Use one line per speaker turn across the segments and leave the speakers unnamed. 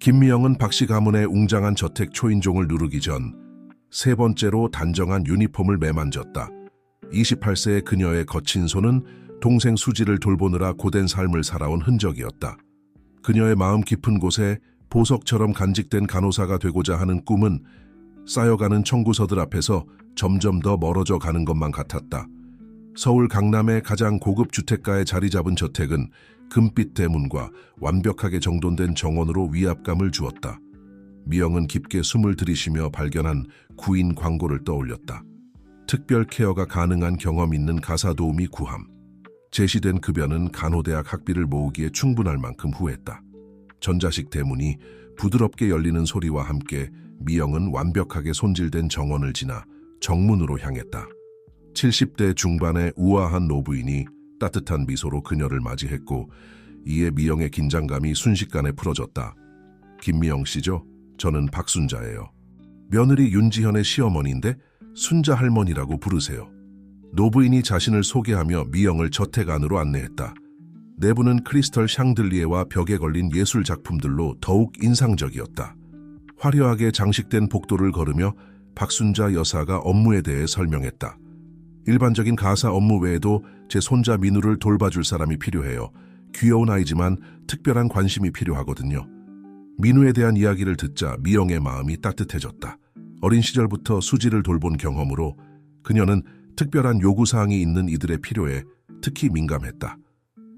김미영은 박씨 가문의 웅장한 저택 초인종을 누르기 전 세 번째로 단정한 유니폼을 매만졌다. 28세의 그녀의 거친 손은 동생 수지를 돌보느라 고된 삶을 살아온 흔적이었다. 그녀의 마음 깊은 곳에 보석처럼 간직된 간호사가 되고자 하는 꿈은 쌓여가는 청구서들 앞에서 점점 더 멀어져 가는 것만 같았다. 서울 강남의 가장 고급 주택가에 자리 잡은 저택은 금빛 대문과 완벽하게 정돈된 정원으로 위압감을 주었다. 미영은 깊게 숨을 들이쉬며 발견한 구인 광고를 떠올렸다. 특별 케어가 가능한 경험 있는 가사 도우미 구함. 제시된 급여는 간호대학 학비를 모으기에 충분할 만큼 후했다. 전자식 대문이 부드럽게 열리는 소리와 함께 미영은 완벽하게 손질된 정원을 지나 정문으로 향했다. 70대 중반의 우아한 노부인이 따뜻한 미소로 그녀를 맞이했고 이에 미영의 긴장감이 순식간에 풀어졌다. 김미영 씨죠? 저는 박순자예요. 며느리 윤지현의 시어머니인데 순자 할머니라고 부르세요. 노부인이 자신을 소개하며 미영을 저택 안으로 안내했다. 내부는 크리스털 샹들리에와 벽에 걸린 예술 작품들로 더욱 인상적이었다. 화려하게 장식된 복도를 걸으며 박순자 여사가 업무에 대해 설명했다. 일반적인 가사 업무 외에도 제 손자 민우를 돌봐줄 사람이 필요해요. 귀여운 아이지만 특별한 관심이 필요하거든요. 민우에 대한 이야기를 듣자 미영의 마음이 따뜻해졌다. 어린 시절부터 수지를 돌본 경험으로 그녀는 특별한 요구사항이 있는 이들의 필요에 특히 민감했다.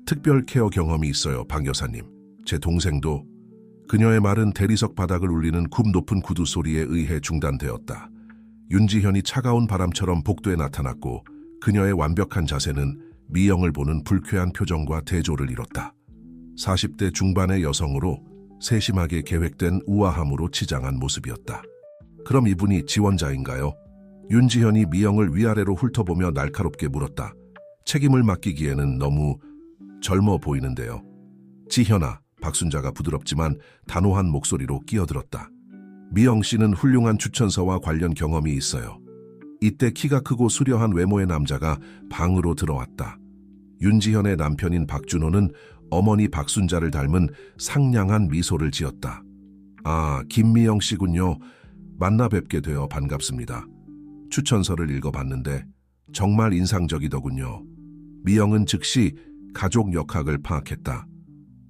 특별 케어 경험이 있어요, 박 여사님. 제 동생도. 그녀의 말은 대리석 바닥을 울리는 굽 높은 구두 소리에 의해 중단되었다. 윤지현이 차가운 바람처럼 복도에 나타났고 그녀의 완벽한 자세는 미영을 보는 불쾌한 표정과 대조를 이뤘다. 40대 중반의 여성으로 세심하게 계획된 우아함으로 치장한 모습이었다. 그럼 이분이 지원자인가요? 윤지현이 미영을 위아래로 훑어보며 날카롭게 물었다. 책임을 맡기기에는 너무 젊어 보이는데요. 지현아, 박순자가 부드럽지만 단호한 목소리로 끼어들었다. 미영 씨는 훌륭한 추천서와 관련 경험이 있어요. 이때 키가 크고 수려한 외모의 남자가 방으로 들어왔다. 윤지현의 남편인 박준호는 어머니 박순자를 닮은 상냥한 미소를 지었다. 아, 김미영 씨군요. 만나 뵙게 되어 반갑습니다. 추천서를 읽어봤는데 정말 인상적이더군요. 미영은 즉시 가족 역학을 파악했다.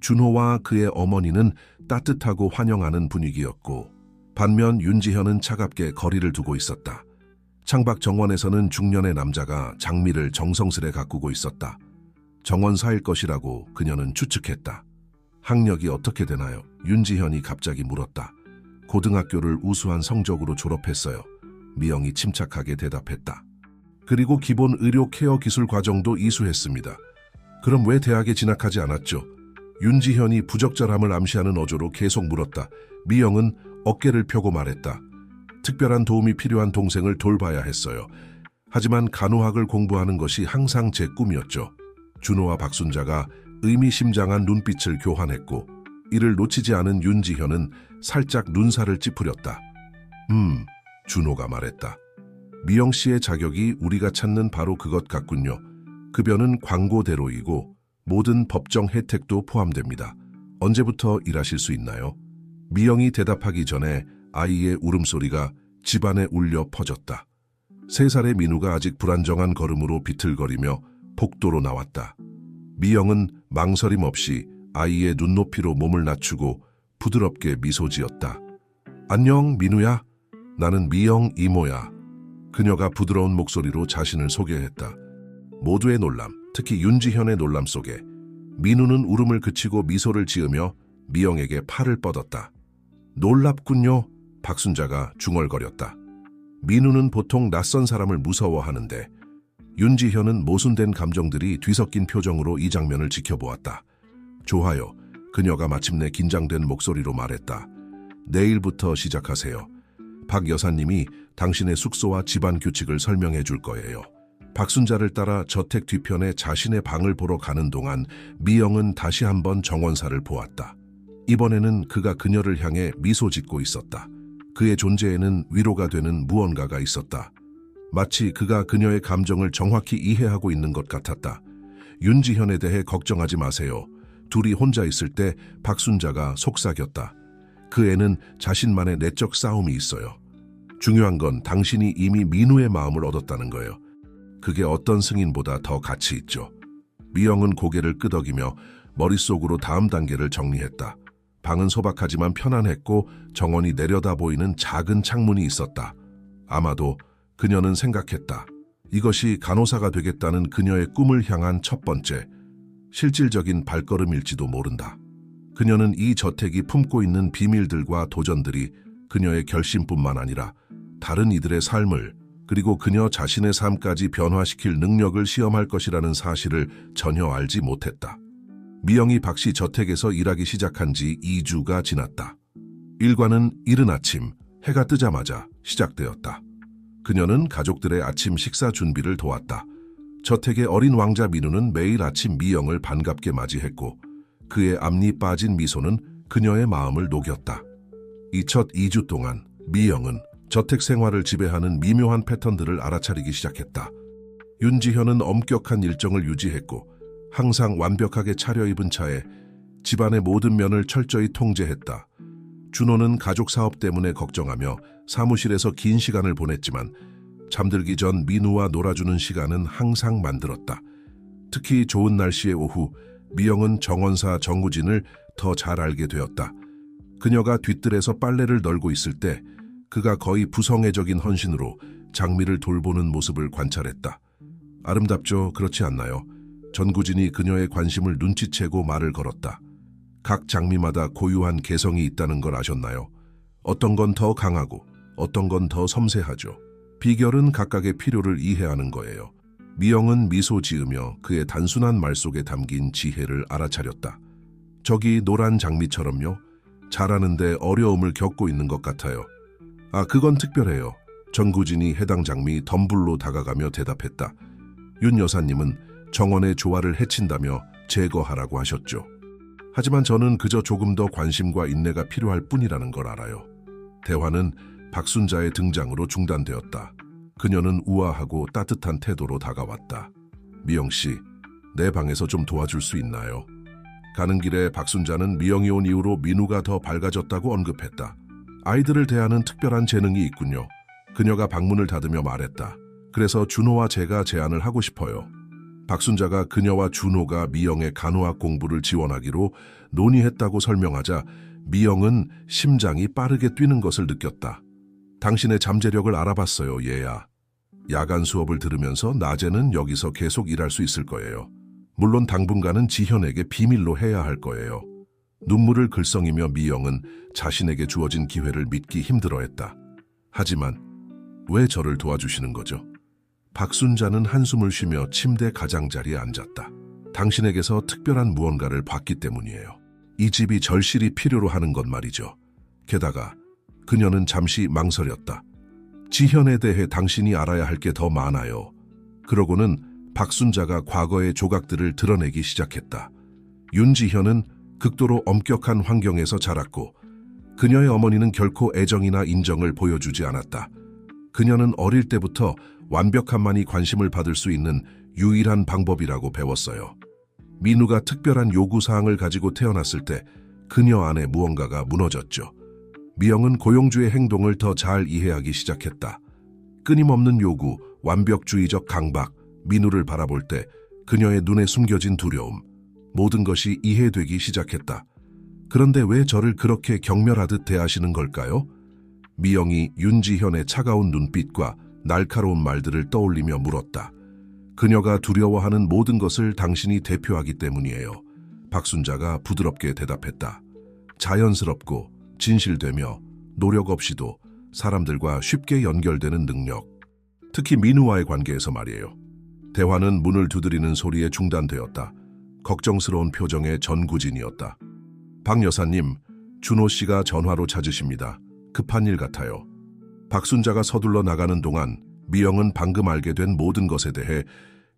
준호와 그의 어머니는 따뜻하고 환영하는 분위기였고 반면 윤지현은 차갑게 거리를 두고 있었다. 창밖 정원에서는 중년의 남자가 장미를 정성스레 가꾸고 있었다. 정원사일 것이라고 그녀는 추측했다. 학력이 어떻게 되나요? 윤지현이 갑자기 물었다. 고등학교를 우수한 성적으로 졸업했어요. 미영이 침착하게 대답했다. 그리고 기본 의료 케어 기술 과정도 이수했습니다. 그럼 왜 대학에 진학하지 않았죠? 윤지현이 부적절함을 암시하는 어조로 계속 물었다. 미영은 어깨를 펴고 말했다. 특별한 도움이 필요한 동생을 돌봐야 했어요. 하지만 간호학을 공부하는 것이 항상 제 꿈이었죠. 준호와 박순자가 의미심장한 눈빛을 교환했고 이를 놓치지 않은 윤지현은 살짝 눈살을 찌푸렸다. 준호가 말했다. 미영 씨의 자격이 우리가 찾는 바로 그것 같군요. 급여는 광고대로이고 모든 법정 혜택도 포함됩니다. 언제부터 일하실 수 있나요? 미영이 대답하기 전에 아이의 울음소리가 집안에 울려 퍼졌다. 3살의 민우가 아직 불안정한 걸음으로 비틀거리며 복도로 나왔다. 미영은 망설임 없이 아이의 눈높이로 몸을 낮추고 부드럽게 미소 지었다. 안녕, 민우야. 나는 미영 이모야. 그녀가 부드러운 목소리로 자신을 소개했다. 모두의 놀람, 특히 윤지현의 놀람 속에 민우는 울음을 그치고 미소를 지으며 미영에게 팔을 뻗었다. 놀랍군요. 박순자가 중얼거렸다. 민우는 보통 낯선 사람을 무서워하는데 윤지현은 모순된 감정들이 뒤섞인 표정으로 이 장면을 지켜보았다. 좋아요. 그녀가 마침내 긴장된 목소리로 말했다. 내일부터 시작하세요. 박 여사님이 당신의 숙소와 집안 규칙을 설명해 줄 거예요. 박순자를 따라 저택 뒤편에 자신의 방을 보러 가는 동안 미영은 다시 한번 정원사를 보았다. 이번에는 그가 그녀를 향해 미소 짓고 있었다. 그의 존재에는 위로가 되는 무언가가 있었다. 마치 그가 그녀의 감정을 정확히 이해하고 있는 것 같았다. 윤지현에 대해 걱정하지 마세요. 둘이 혼자 있을 때 박순자가 속삭였다. 그 애는 자신만의 내적 싸움이 있어요. 중요한 건 당신이 이미 민우의 마음을 얻었다는 거예요. 그게 어떤 승인보다 더 가치 있죠. 미영은 고개를 끄덕이며 머릿속으로 다음 단계를 정리했다. 방은 소박하지만 편안했고 정원이 내려다 보이는 작은 창문이 있었다. 아마도 그녀는 생각했다. 이것이 간호사가 되겠다는 그녀의 꿈을 향한 첫 번째, 실질적인 발걸음일지도 모른다. 그녀는 이 저택이 품고 있는 비밀들과 도전들이 그녀의 결심뿐만 아니라 다른 이들의 삶을 그리고 그녀 자신의 삶까지 변화시킬 능력을 시험할 것이라는 사실을 전혀 알지 못했다. 미영이 박씨 저택에서 일하기 시작한 지 2주가 지났다. 일과는 이른 아침 해가 뜨자마자 시작되었다. 그녀는 가족들의 아침 식사 준비를 도왔다. 저택의 어린 왕자 민우는 매일 아침 미영을 반갑게 맞이했고 그의 앞니 빠진 미소는 그녀의 마음을 녹였다. 이 첫 2주 동안 미영은 저택 생활을 지배하는 미묘한 패턴들을 알아차리기 시작했다. 윤지현은 엄격한 일정을 유지했고 항상 완벽하게 차려입은 차에 집안의 모든 면을 철저히 통제했다. 준호는 가족 사업 때문에 걱정하며 사무실에서 긴 시간을 보냈지만 잠들기 전 민우와 놀아주는 시간은 항상 만들었다. 특히 좋은 날씨의 오후 미영은 정원사 정우진을 더 잘 알게 되었다. 그녀가 뒤뜰에서 빨래를 널고 있을 때 그가 거의 부성애적인 헌신으로 장미를 돌보는 모습을 관찰했다. 아름답죠? 그렇지 않나요? 전구진이 그녀의 관심을 눈치채고 말을 걸었다. 각 장미마다 고유한 개성이 있다는 걸 아셨나요? 어떤 건 더 강하고 어떤 건 더 섬세하죠. 비결은 각각의 필요를 이해하는 거예요. 미영은 미소 지으며 그의 단순한 말 속에 담긴 지혜를 알아차렸다. 저기 노란 장미처럼요. 잘하는데 어려움을 겪고 있는 것 같아요. 아, 그건 특별해요. 전구진이 해당 장미 덤불로 다가가며 대답했다. 윤 여사님은 정원의 조화를 해친다며 제거하라고 하셨죠. 하지만 저는 그저 조금 더 관심과 인내가 필요할 뿐이라는 걸 알아요. 대화는 박순자의 등장으로 중단되었다. 그녀는 우아하고 따뜻한 태도로 다가왔다. 미영 씨, 내 방에서 좀 도와줄 수 있나요? 가는 길에 박순자는 미영이 온 이후로 민우가 더 밝아졌다고 언급했다. 아이들을 대하는 특별한 재능이 있군요. 그녀가 방문을 닫으며 말했다. 그래서 준호와 제가 제안을 하고 싶어요. 박순자가 그녀와 준호가 미영의 간호학 공부를 지원하기로 논의했다고 설명하자 미영은 심장이 빠르게 뛰는 것을 느꼈다. 당신의 잠재력을 알아봤어요, 얘야. 야간 수업을 들으면서 낮에는 여기서 계속 일할 수 있을 거예요. 물론 당분간은 지현에게 비밀로 해야 할 거예요. 눈물을 글썽이며 미영은 자신에게 주어진 기회를 믿기 힘들어했다. 하지만 왜 저를 도와주시는 거죠? 박순자는 한숨을 쉬며 침대 가장자리에 앉았다. 당신에게서 특별한 무언가를 받기 때문이에요. 이 집이 절실히 필요로 하는 것 말이죠. 게다가 그녀는 잠시 망설였다. 지현에 대해 당신이 알아야 할 게 더 많아요. 그러고는 박순자가 과거의 조각들을 드러내기 시작했다. 윤지현은 극도로 엄격한 환경에서 자랐고 그녀의 어머니는 결코 애정이나 인정을 보여주지 않았다. 그녀는 어릴 때부터 완벽함만이 관심을 받을 수 있는 유일한 방법이라고 배웠어요. 민우가 특별한 요구사항을 가지고 태어났을 때 그녀 안에 무언가가 무너졌죠. 미영은 고용주의 행동을 더 잘 이해하기 시작했다. 끊임없는 요구, 완벽주의적 강박, 민우를 바라볼 때 그녀의 눈에 숨겨진 두려움, 모든 것이 이해되기 시작했다. 그런데 왜 저를 그렇게 경멸하듯 대하시는 걸까요? 미영이 윤지현의 차가운 눈빛과 날카로운 말들을 떠올리며 물었다. 그녀가 두려워하는 모든 것을 당신이 대표하기 때문이에요. 박순자가 부드럽게 대답했다. 자연스럽고 진실되며 노력 없이도 사람들과 쉽게 연결되는 능력. 특히 민우와의 관계에서 말이에요. 대화는 문을 두드리는 소리에 중단되었다. 걱정스러운 표정의 전구진이었다. 박 여사님, 준호 씨가 전화로 찾으십니다. 급한 일 같아요. 박순자가 서둘러 나가는 동안 미영은 방금 알게 된 모든 것에 대해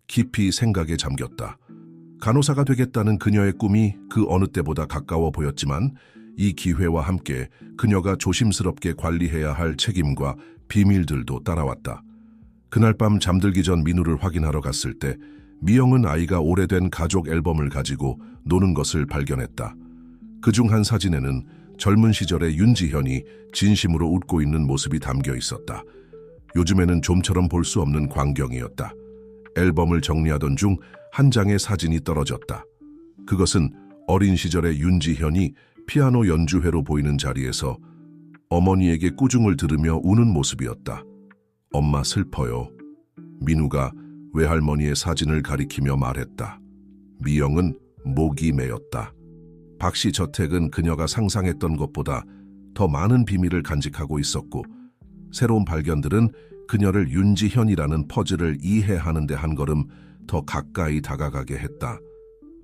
깊이 생각에 잠겼다. 간호사가 되겠다는 그녀의 꿈이 그 어느 때보다 가까워 보였지만 이 기회와 함께 그녀가 조심스럽게 관리해야 할 책임과 비밀들도 따라왔다. 그날 밤 잠들기 전 민우를 확인하러 갔을 때 미영은 아이가 오래된 가족 앨범을 가지고 노는 것을 발견했다. 그중 한 사진에는 젊은 시절의 윤지현이 진심으로 웃고 있는 모습이 담겨 있었다. 요즘에는 좀처럼 볼 수 없는 광경이었다. 앨범을 정리하던 중 한 장의 사진이 떨어졌다. 그것은 어린 시절의 윤지현이 피아노 연주회로 보이는 자리에서 어머니에게 꾸중을 들으며 우는 모습이었다. 엄마 슬퍼요. 민우가 외할머니의 사진을 가리키며 말했다. 미영은 목이 메었다. 박씨 저택은 그녀가 상상했던 것보다 더 많은 비밀을 간직하고 있었고 새로운 발견들은 그녀를 윤지현이라는 퍼즐을 이해하는 데 한 걸음 더 가까이 다가가게 했다.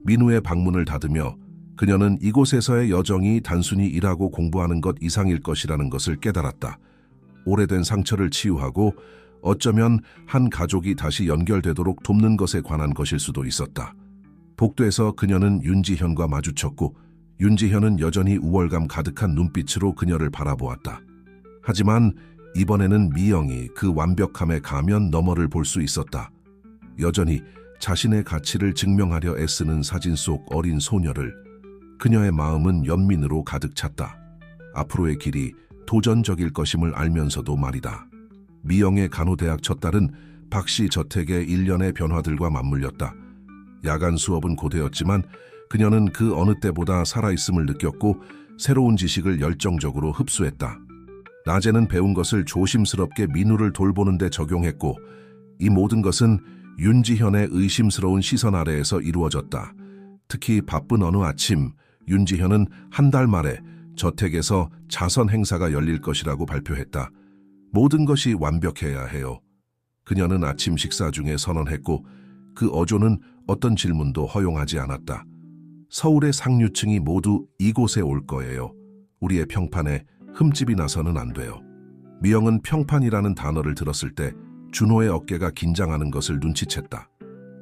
민우의 방문을 닫으며 그녀는 이곳에서의 여정이 단순히 일하고 공부하는 것 이상일 것이라는 것을 깨달았다. 오래된 상처를 치유하고 어쩌면 한 가족이 다시 연결되도록 돕는 것에 관한 것일 수도 있었다. 복도에서 그녀는 윤지현과 마주쳤고 윤지현은 여전히 우월감 가득한 눈빛으로 그녀를 바라보았다. 하지만 이번에는 미영이 그 완벽함의 가면 너머를 볼 수 있었다. 여전히 자신의 가치를 증명하려 애쓰는 사진 속 어린 소녀를 그녀의 마음은 연민으로 가득 찼다. 앞으로의 길이 도전적일 것임을 알면서도 말이다. 미영의 간호대학 첫 달은 박씨 저택의 일련의 변화들과 맞물렸다. 야간 수업은 고되었지만 그녀는 그 어느 때보다 살아있음을 느꼈고 새로운 지식을 열정적으로 흡수했다. 낮에는 배운 것을 조심스럽게 민우를 돌보는 데 적용했고 이 모든 것은 윤지현의 의심스러운 시선 아래에서 이루어졌다. 특히 바쁜 어느 아침 윤지현은 한 달 말에 저택에서 자선 행사가 열릴 것이라고 발표했다. 모든 것이 완벽해야 해요. 그녀는 아침 식사 중에 선언했고 그 어조는 어떤 질문도 허용하지 않았다. 서울의 상류층이 모두 이곳에 올 거예요. 우리의 평판에 흠집이 나서는 안 돼요. 미영은 평판이라는 단어를 들었을 때 준호의 어깨가 긴장하는 것을 눈치챘다.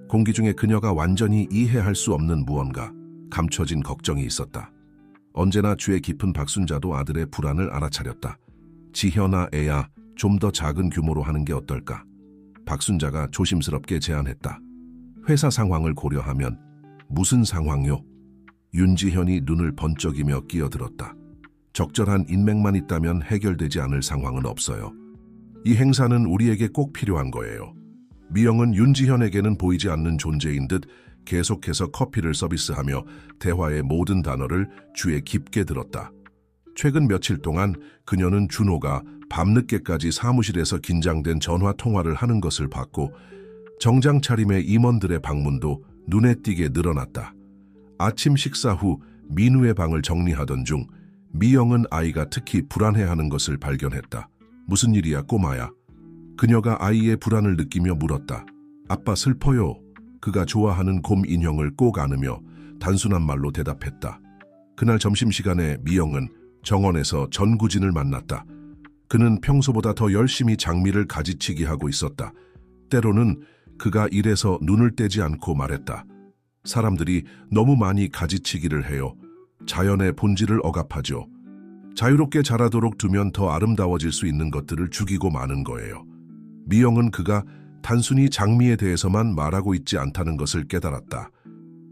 공기 중에 그녀가 완전히 이해할 수 없는 무언가, 감춰진 걱정이 있었다. 언제나 주의 깊은 박순자도 아들의 불안을 알아차렸다. 지현아 애야, 좀 더 작은 규모로 하는 게 어떨까? 박순자가 조심스럽게 제안했다. 회사 상황을 고려하면 무슨 상황요? 윤지현이 눈을 번쩍이며 끼어들었다. 적절한 인맥만 있다면 해결되지 않을 상황은 없어요. 이 행사는 우리에게 꼭 필요한 거예요. 미영은 윤지현에게는 보이지 않는 존재인 듯 계속해서 커피를 서비스하며 대화의 모든 단어를 귀에 깊게 들었다. 최근 며칠 동안 그녀는 준호가 밤늦게까지 사무실에서 긴장된 전화 통화를 하는 것을 봤고 정장 차림의 임원들의 방문도 눈에 띄게 늘어났다. 아침 식사 후 민우의 방을 정리하던 중 미영은 아이가 특히 불안해하는 것을 발견했다. 무슨 일이야 꼬마야? 그녀가 아이의 불안을 느끼며 물었다. 아빠 슬퍼요. 그가 좋아하는 곰 인형을 꼭 안으며 단순한 말로 대답했다. 그날 점심시간에 미영은 정원에서 전구진을 만났다. 그는 평소보다 더 열심히 장미를 가지치기 하고 있었다. 때로는 그가 일에서 눈을 떼지 않고 말했다. 사람들이 너무 많이 가지치기를 해요. 자연의 본질을 억압하죠. 자유롭게 자라도록 두면 더 아름다워질 수 있는 것들을 죽이고 마는 거예요. 미영은 그가 단순히 장미에 대해서만 말하고 있지 않다는 것을 깨달았다.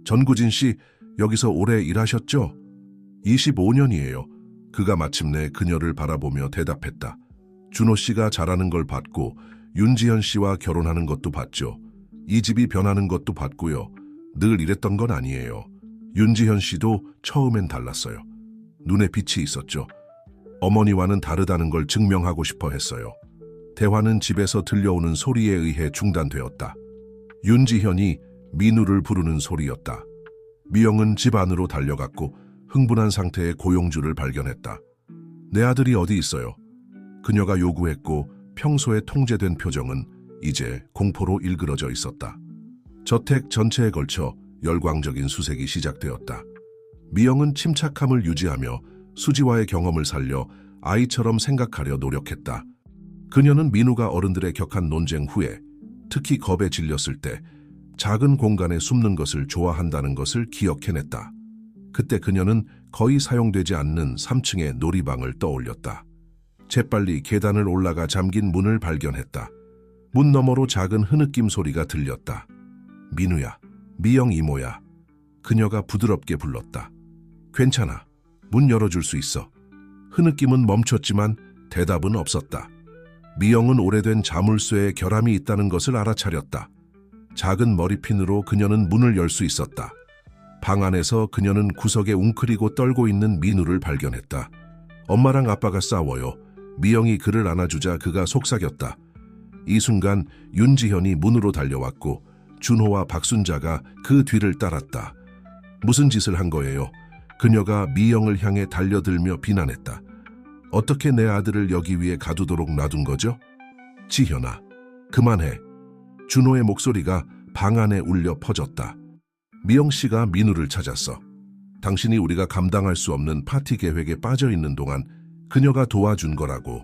전구진 씨, 여기서 오래 일하셨죠? 25년이에요. 그가 마침내 그녀를 바라보며 대답했다. 준호 씨가 잘하는 걸 봤고 윤지현 씨와 결혼하는 것도 봤죠. 이 집이 변하는 것도 봤고요. 늘 이랬던 건 아니에요. 윤지현 씨도 처음엔 달랐어요. 눈에 빛이 있었죠. 어머니와는 다르다는 걸 증명하고 싶어 했어요. 대화는 집에서 들려오는 소리에 의해 중단되었다. 윤지현이 민우를 부르는 소리였다. 미영은 집 안으로 달려갔고 흥분한 상태의 고용주를 발견했다. 내 아들이 어디 있어요? 그녀가 요구했고 평소에 통제된 표정은 이제 공포로 일그러져 있었다. 저택 전체에 걸쳐 열광적인 수색이 시작되었다. 미영은 침착함을 유지하며 수지와의 경험을 살려 아이처럼 생각하려 노력했다. 그녀는 민우가 어른들의 격한 논쟁 후에 특히 겁에 질렸을 때 작은 공간에 숨는 것을 좋아한다는 것을 기억해냈다. 그때 그녀는 거의 사용되지 않는 3층의 놀이방을 떠올렸다. 재빨리 계단을 올라가 잠긴 문을 발견했다. 문 너머로 작은 흐느낌 소리가 들렸다. 민우야, 미영 이모야. 그녀가 부드럽게 불렀다. 괜찮아. 문 열어줄 수 있어. 흐느낌은 멈췄지만 대답은 없었다. 미영은 오래된 자물쇠에 결함이 있다는 것을 알아차렸다. 작은 머리핀으로 그녀는 문을 열 수 있었다. 방 안에서 그녀는 구석에 웅크리고 떨고 있는 민우를 발견했다. 엄마랑 아빠가 싸워요. 미영이 그를 안아주자 그가 속삭였다. 이 순간 윤지현이 문으로 달려왔고 준호와 박순자가 그 뒤를 따랐다. 무슨 짓을 한 거예요? 그녀가 미영을 향해 달려들며 비난했다. 어떻게 내 아들을 여기 위에 가두도록 놔둔 거죠? 지현아, 그만해. 준호의 목소리가 방 안에 울려 퍼졌다. 미영 씨가 민우를 찾았어. 당신이 우리가 감당할 수 없는 파티 계획에 빠져 있는 동안 그녀가 도와준 거라고.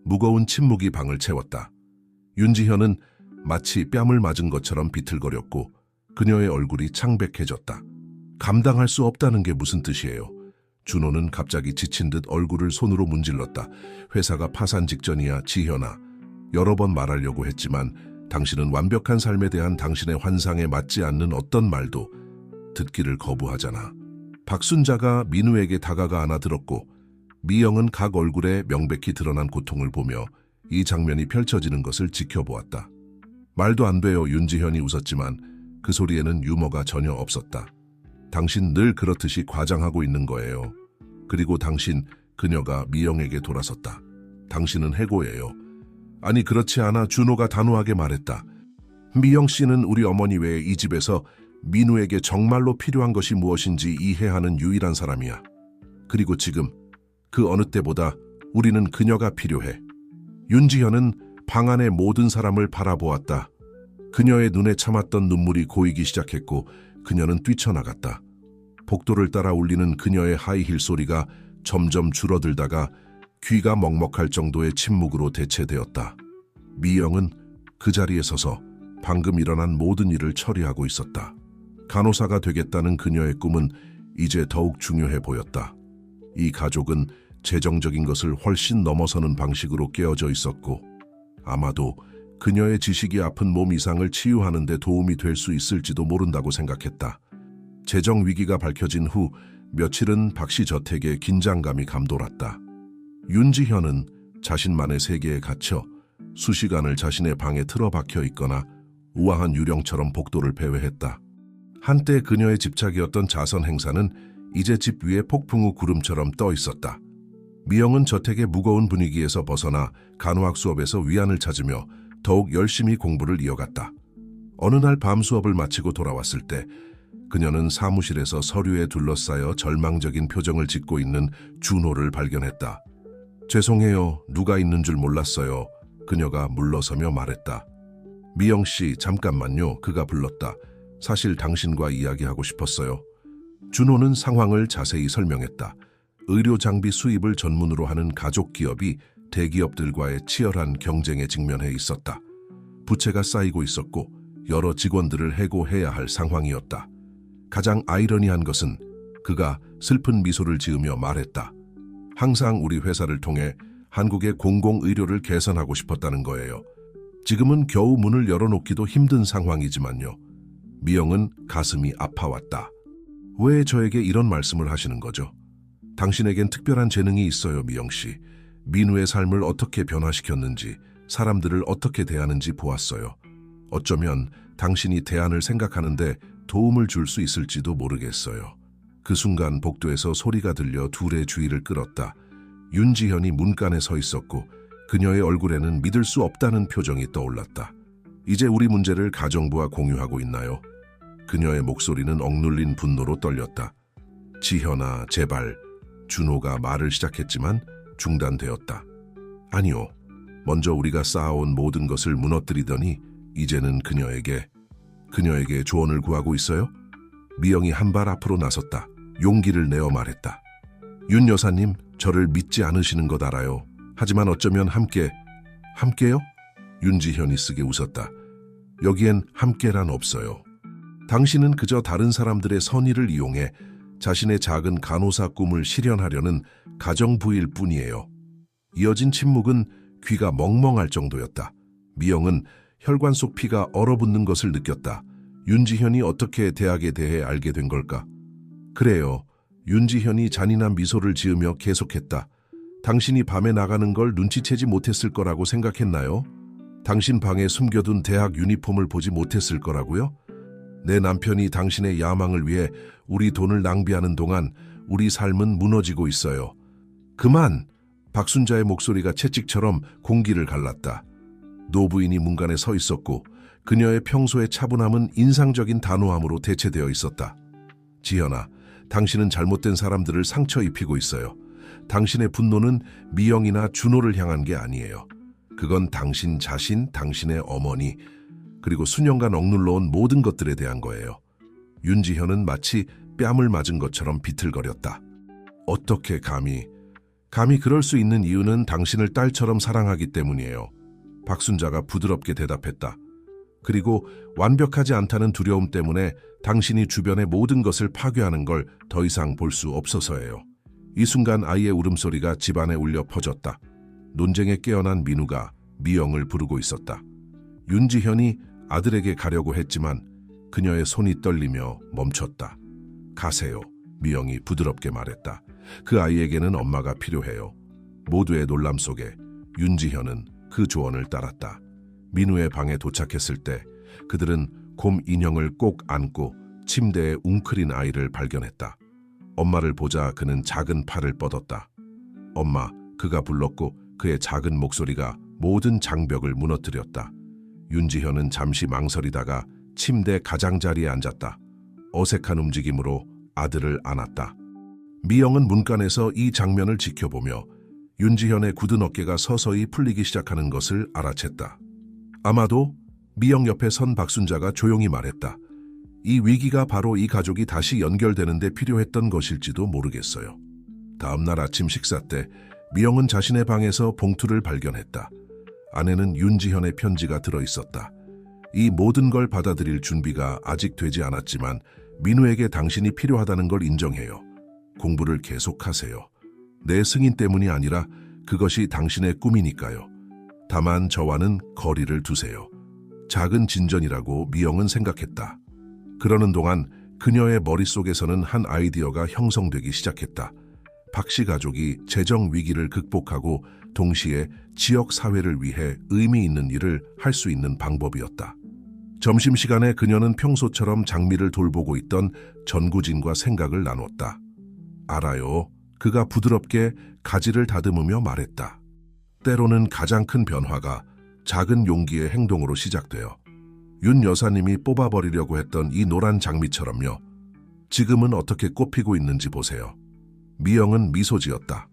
무거운 침묵이 방을 채웠다. 윤지현은 마치 뺨을 맞은 것처럼 비틀거렸고 그녀의 얼굴이 창백해졌다. 감당할 수 없다는 게 무슨 뜻이에요? 준호는 갑자기 지친 듯 얼굴을 손으로 문질렀다. 회사가 파산 직전이야, 지현아. 여러 번 말하려고 했지만 당신은 완벽한 삶에 대한 당신의 환상에 맞지 않는 어떤 말도 듣기를 거부하잖아. 박순자가 민우에게 다가가 안아들었고 미영은 각 얼굴에 명백히 드러난 고통을 보며 이 장면이 펼쳐지는 것을 지켜보았다. 말도 안 돼요. 윤지현이 웃었지만 그 소리에는 유머가 전혀 없었다. 당신 늘 그렇듯이 과장하고 있는 거예요. 그리고 당신, 그녀가 미영에게 돌아섰다. 당신은 해고예요. 아니 그렇지 않아. 준호가 단호하게 말했다. 미영 씨는 우리 어머니 외에 이 집에서 민우에게 정말로 필요한 것이 무엇인지 이해하는 유일한 사람이야. 그리고 지금 그 어느 때보다 우리는 그녀가 필요해. 윤지현은 방 안의 모든 사람을 바라보았다. 그녀의 눈에 참았던 눈물이 고이기 시작했고 그녀는 뛰쳐나갔다. 복도를 따라 울리는 그녀의 하이힐 소리가 점점 줄어들다가 귀가 먹먹할 정도의 침묵으로 대체되었다. 미영은 그 자리에 서서 방금 일어난 모든 일을 처리하고 있었다. 간호사가 되겠다는 그녀의 꿈은 이제 더욱 중요해 보였다. 이 가족은 재정적인 것을 훨씬 넘어서는 방식으로 깨어져 있었고 아마도 그녀의 지식이 아픈 몸 이상을 치유하는 데 도움이 될 수 있을지도 모른다고 생각했다. 재정 위기가 밝혀진 후 며칠은 박씨 저택에 긴장감이 감돌았다. 윤지현은 자신만의 세계에 갇혀 수시간을 자신의 방에 틀어박혀 있거나 우아한 유령처럼 복도를 배회했다. 한때 그녀의 집착이었던 자선 행사는 이제 집 위에 폭풍 후 구름처럼 떠 있었다. 미영은 저택의 무거운 분위기에서 벗어나 간호학 수업에서 위안을 찾으며 더욱 열심히 공부를 이어갔다. 어느 날 밤 수업을 마치고 돌아왔을 때 그녀는 사무실에서 서류에 둘러싸여 절망적인 표정을 짓고 있는 준호를 발견했다. 죄송해요. 누가 있는 줄 몰랐어요. 그녀가 물러서며 말했다. 미영 씨, 잠깐만요. 그가 불렀다. 사실 당신과 이야기하고 싶었어요. 준호는 상황을 자세히 설명했다. 의료 장비 수입을 전문으로 하는 가족 기업이 대기업들과의 치열한 경쟁에 직면해 있었다. 부채가 쌓이고 있었고 여러 직원들을 해고해야 할 상황이었다. 가장 아이러니한 것은 그가 슬픈 미소를 지으며 말했다. 항상 우리 회사를 통해 한국의 공공의료를 개선하고 싶었다는 거예요. 지금은 겨우 문을 열어놓기도 힘든 상황이지만요. 미영은 가슴이 아파왔다. 왜 저에게 이런 말씀을 하시는 거죠? 당신에겐 특별한 재능이 있어요, 미영 씨. 민우의 삶을 어떻게 변화시켰는지, 사람들을 어떻게 대하는지 보았어요. 어쩌면 당신이 대안을 생각하는데 도움을 줄 수 있을지도 모르겠어요. 그 순간 복도에서 소리가 들려 둘의 주의를 끌었다. 윤지현이 문간에 서 있었고 그녀의 얼굴에는 믿을 수 없다는 표정이 떠올랐다. 이제 우리 문제를 가정부와 공유하고 있나요? 그녀의 목소리는 억눌린 분노로 떨렸다. 지현아, 제발. 준호가 말을 시작했지만 중단되었다. 아니요. 먼저 우리가 쌓아온 모든 것을 무너뜨리더니 이제는 그녀에게 조언을 구하고 있어요? 미영이 한 발 앞으로 나섰다. 용기를 내어 말했다. 윤 여사님, 저를 믿지 않으시는 것 알아요. 하지만 어쩌면 함께요? 윤지현이 쓰게 웃었다. 여기엔 함께란 없어요. 당신은 그저 다른 사람들의 선의를 이용해 자신의 작은 간호사 꿈을 실현하려는 가정부일 뿐이에요. 이어진 침묵은 귀가 멍멍할 정도였다. 미영은 혈관 속 피가 얼어붙는 것을 느꼈다. 윤지현이 어떻게 대학에 대해 알게 된 걸까? 그래요. 윤지현이 잔인한 미소를 지으며 계속했다. 당신이 밤에 나가는 걸 눈치채지 못했을 거라고 생각했나요? 당신 방에 숨겨둔 대학 유니폼을 보지 못했을 거라고요? 내 남편이 당신의 야망을 위해 우리 돈을 낭비하는 동안 우리 삶은 무너지고 있어요. 그만! 박순자의 목소리가 채찍처럼 공기를 갈랐다. 노부인이 문간에 서 있었고 그녀의 평소의 차분함은 인상적인 단호함으로 대체되어 있었다. 지현아, 당신은 잘못된 사람들을 상처 입히고 있어요. 당신의 분노는 미영이나 준호를 향한 게 아니에요. 그건 당신 자신, 당신의 어머니, 그리고 수년간 억눌러 온 모든 것들에 대한 거예요. 윤지현은 마치 뺨을 맞은 것처럼 비틀거렸다. 어떻게 감히 그럴 수 있는 이유는 당신을 딸처럼 사랑하기 때문이에요. 박순자가 부드럽게 대답했다. 그리고 완벽하지 않다는 두려움 때문에 당신이 주변의 모든 것을 파괴하는 걸 더 이상 볼 수 없어서예요. 이 순간 아이의 울음소리가 집안에 울려 퍼졌다. 논쟁에 깨어난 민우가 미영을 부르고 있었다. 윤지현이 아들에게 가려고 했지만 그녀의 손이 떨리며 멈췄다. 가세요. 미영이 부드럽게 말했다. 그 아이에게는 엄마가 필요해요. 모두의 놀람 속에 윤지현은 그 조언을 따랐다. 민우의 방에 도착했을 때 그들은 곰 인형을 꼭 안고 침대에 웅크린 아이를 발견했다. 엄마를 보자 그는 작은 팔을 뻗었다. 엄마, 그가 불렀고 그의 작은 목소리가 모든 장벽을 무너뜨렸다. 윤지현은 잠시 망설이다가 침대 가장자리에 앉았다. 어색한 움직임으로 아들을 안았다. 미영은 문간에서 이 장면을 지켜보며 윤지현의 굳은 어깨가 서서히 풀리기 시작하는 것을 알아챘다. 아마도 미영 옆에 선 박순자가 조용히 말했다. 이 위기가 바로 이 가족이 다시 연결되는 데 필요했던 것일지도 모르겠어요. 다음 날 아침 식사 때 미영은 자신의 방에서 봉투를 발견했다. 안에는 윤지현의 편지가 들어있었다. 이 모든 걸 받아들일 준비가 아직 되지 않았지만 민우에게 당신이 필요하다는 걸 인정해요. 공부를 계속하세요. 내 승인 때문이 아니라 그것이 당신의 꿈이니까요. 다만 저와는 거리를 두세요. 작은 진전이라고 미영은 생각했다. 그러는 동안 그녀의 머릿속에서는 한 아이디어가 형성되기 시작했다. 박씨 가족이 재정 위기를 극복하고 동시에 지역 사회를 위해 의미 있는 일을 할 수 있는 방법이었다. 점심시간에 그녀는 평소처럼 장미를 돌보고 있던 전구진과 생각을 나눴다. 알아요. 그가 부드럽게 가지를 다듬으며 말했다. 때로는 가장 큰 변화가 작은 용기의 행동으로 시작돼요. 윤 여사님이 뽑아버리려고 했던 이 노란 장미처럼요. 지금은 어떻게 꽃피고 있는지 보세요. 미영은 미소 지었다.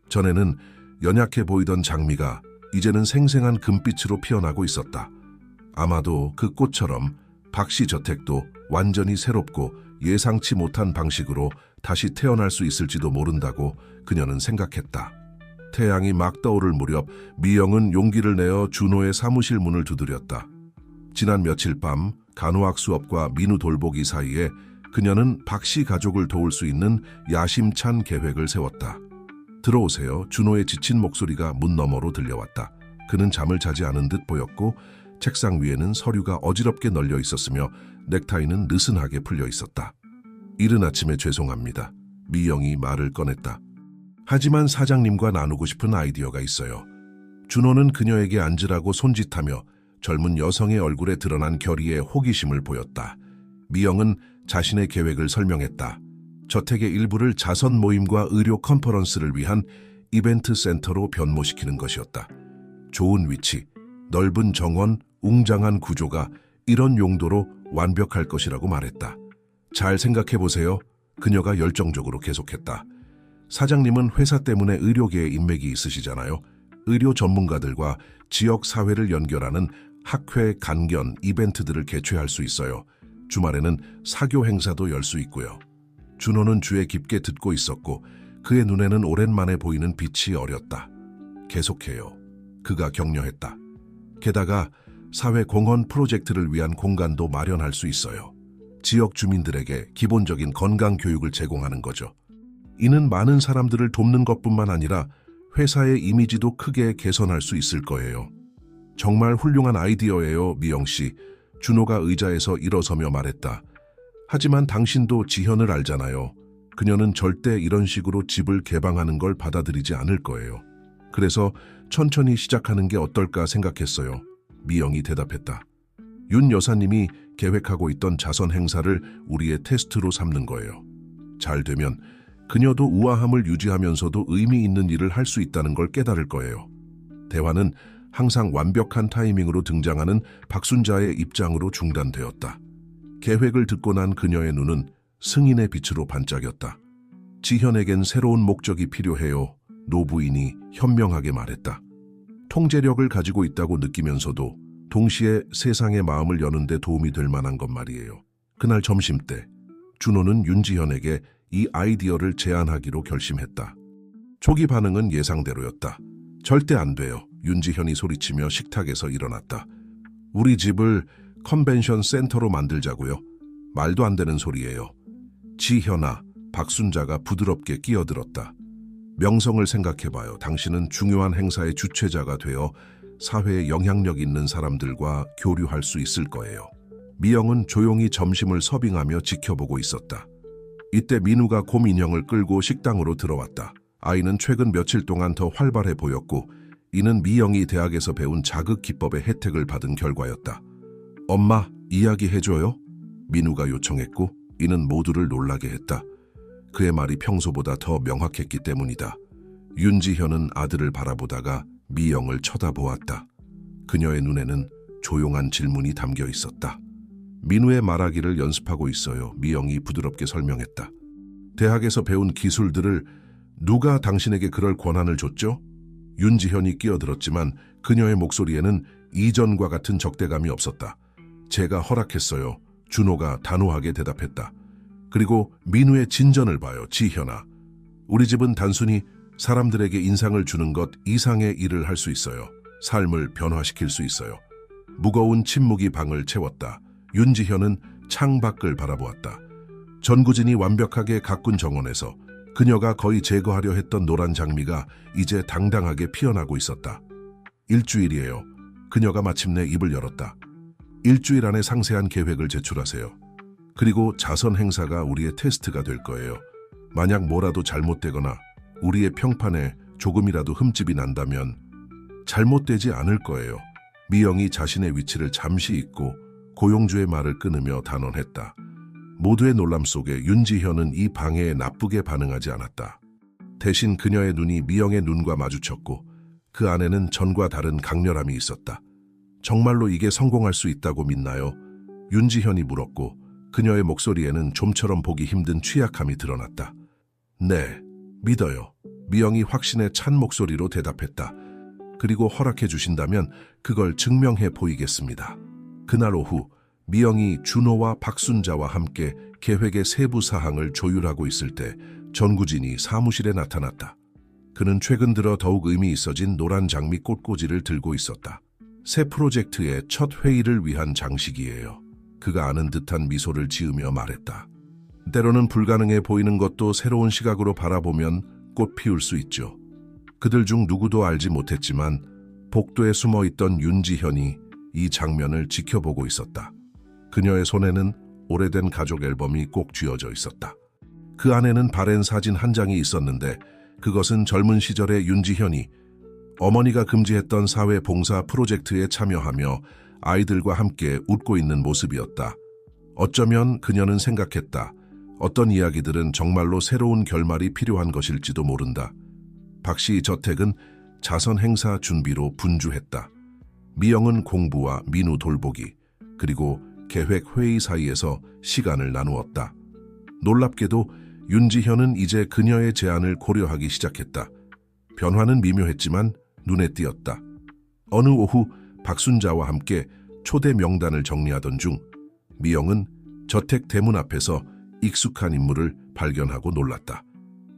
전에는 연약해 보이던 장미가 이제는 생생한 금빛으로 피어나고 있었다. 아마도 그 꽃처럼 박씨 저택도 완전히 새롭고 예상치 못한 방식으로 다시 태어날 수 있을지도 모른다고 그녀는 생각했다. 태양이 막 떠오를 무렵 미영은 용기를 내어 준호의 사무실 문을 두드렸다. 지난 며칠 밤 간호학 수업과 민우 돌보기 사이에 그녀는 박씨 가족을 도울 수 있는 야심찬 계획을 세웠다. 들어오세요. 준호의 지친 목소리가 문 너머로 들려왔다. 그는 잠을 자지 않은 듯 보였고 책상 위에는 서류가 어지럽게 널려 있었으며 넥타이는 느슨하게 풀려 있었다. 이른 아침에 죄송합니다. 미영이 말을 꺼냈다. 하지만 사장님과 나누고 싶은 아이디어가 있어요. 준호는 그녀에게 앉으라고 손짓하며 젊은 여성의 얼굴에 드러난 결의의 호기심을 보였다. 미영은 자신의 계획을 설명했다. 저택의 일부를 자선 모임과 의료 컨퍼런스를 위한 이벤트 센터로 변모시키는 것이었다. 좋은 위치, 넓은 정원, 웅장한 구조가 이런 용도로 완벽할 것이라고 말했다. 잘 생각해보세요. 그녀가 열정적으로 계속했다. 사장님은 회사 때문에 의료계에 인맥이 있으시잖아요. 의료 전문가들과 지역 사회를 연결하는 학회, 간견, 이벤트들을 개최할 수 있어요. 주말에는 사교 행사도 열 수 있고요. 준호는 주에 깊게 듣고 있었고 그의 눈에는 오랜만에 보이는 빛이 어렸다. 계속해요. 그가 격려했다. 게다가 사회 공헌 프로젝트를 위한 공간도 마련할 수 있어요. 지역 주민들에게 기본적인 건강 교육을 제공하는 거죠. 이는 많은 사람들을 돕는 것뿐만 아니라 회사의 이미지도 크게 개선할 수 있을 거예요. 정말 훌륭한 아이디어예요, 미영 씨. 준호가 의자에서 일어서며 말했다. 하지만 당신도 지현을 알잖아요. 그녀는 절대 이런 식으로 집을 개방하는 걸 받아들이지 않을 거예요. 그래서 천천히 시작하는 게 어떨까 생각했어요. 미영이 대답했다. 윤 여사님이 계획하고 있던 자선 행사를 우리의 테스트로 삼는 거예요. 잘 되면 그녀도 우아함을 유지하면서도 의미 있는 일을 할 수 있다는 걸 깨달을 거예요. 대화는 항상 완벽한 타이밍으로 등장하는 박순자의 입장으로 중단되었다. 계획을 듣고 난 그녀의 눈은 승인의 빛으로 반짝였다. 지현에겐 새로운 목적이 필요해요. 노부인이 현명하게 말했다. 통제력을 가지고 있다고 느끼면서도 동시에 세상의 마음을 여는데 도움이 될 만한 것 말이에요. 그날 점심때 준호는 윤지현에게 이 아이디어를 제안하기로 결심했다. 초기 반응은 예상대로였다. 절대 안 돼요. 윤지현이 소리치며 식탁에서 일어났다. 우리 집을 컨벤션 센터로 만들자고요. 말도 안 되는 소리예요. 지현아, 박순자가 부드럽게 끼어들었다. 명성을 생각해봐요. 당신은 중요한 행사의 주최자가 되어 사회에 영향력 있는 사람들과 교류할 수 있을 거예요. 미영은 조용히 점심을 서빙하며 지켜보고 있었다. 이때 민우가 곰 인형을 끌고 식당으로 들어왔다. 아이는 최근 며칠 동안 더 활발해 보였고 이는 미영이 대학에서 배운 자극 기법의 혜택을 받은 결과였다. 엄마, 이야기해줘요? 민우가 요청했고 이는 모두를 놀라게 했다. 그의 말이 평소보다 더 명확했기 때문이다. 윤지현은 아들을 바라보다가 미영을 쳐다보았다. 그녀의 눈에는 조용한 질문이 담겨 있었다. 민우의 말하기를 연습하고 있어요. 미영이 부드럽게 설명했다. 대학에서 배운 기술들을 누가 당신에게 그럴 권한을 줬죠? 윤지현이 끼어들었지만 그녀의 목소리에는 이전과 같은 적대감이 없었다. 제가 허락했어요. 준호가 단호하게 대답했다. 그리고 민우의 진전을 봐요. 지현아. 우리 집은 단순히 사람들에게 인상을 주는 것 이상의 일을 할 수 있어요. 삶을 변화시킬 수 있어요. 무거운 침묵이 방을 채웠다. 윤지현은 창밖을 바라보았다. 전구진이 완벽하게 가꾼 정원에서 그녀가 거의 제거하려 했던 노란 장미가 이제 당당하게 피어나고 있었다. 일주일이에요. 그녀가 마침내 입을 열었다. 일주일 안에 상세한 계획을 제출하세요. 그리고 자선 행사가 우리의 테스트가 될 거예요. 만약 뭐라도 잘못되거나 우리의 평판에 조금이라도 흠집이 난다면 잘못되지 않을 거예요. 미영이 자신의 위치를 잠시 잊고 고용주의 말을 끊으며 단언했다. 모두의 놀람 속에 윤지현은 이 방해에 나쁘게 반응하지 않았다. 대신 그녀의 눈이 미영의 눈과 마주쳤고 그 안에는 전과 다른 강렬함이 있었다. 정말로 이게 성공할 수 있다고 믿나요? 윤지현이 물었고 그녀의 목소리에는 좀처럼 보기 힘든 취약함이 드러났다. 네, 믿어요. 미영이 확신에 찬 목소리로 대답했다. 그리고 허락해 주신다면 그걸 증명해 보이겠습니다. 그날 오후 미영이 준호와 박순자와 함께 계획의 세부 사항을 조율하고 있을 때 전구진이 사무실에 나타났다. 그는 최근 들어 더욱 의미 있어진 노란 장미 꽃꽂이를 들고 있었다. 새 프로젝트의 첫 회의를 위한 장식이에요. 그가 아는 듯한 미소를 지으며 말했다. 때로는 불가능해 보이는 것도 새로운 시각으로 바라보면 꽃 피울 수 있죠. 그들 중 누구도 알지 못했지만 복도에 숨어있던 윤지현이 이 장면을 지켜보고 있었다. 그녀의 손에는 오래된 가족 앨범이 꼭 쥐어져 있었다. 그 안에는 바랜 사진 한 장이 있었는데 그것은 젊은 시절의 윤지현이 어머니가 금지했던 사회 봉사 프로젝트에 참여하며 아이들과 함께 웃고 있는 모습이었다. 어쩌면 그녀는 생각했다. 어떤 이야기들은 정말로 새로운 결말이 필요한 것일지도 모른다. 박씨 저택은 자선 행사 준비로 분주했다. 미영은 공부와 민우 돌보기, 그리고 계획 회의 사이에서 시간을 나누었다. 놀랍게도 윤지현은 이제 그녀의 제안을 고려하기 시작했다. 변화는 미묘했지만 눈에 띄었다. 어느 오후 박순자와 함께 초대 명단을 정리하던 중 미영은 저택 대문 앞에서 익숙한 인물을 발견하고 놀랐다.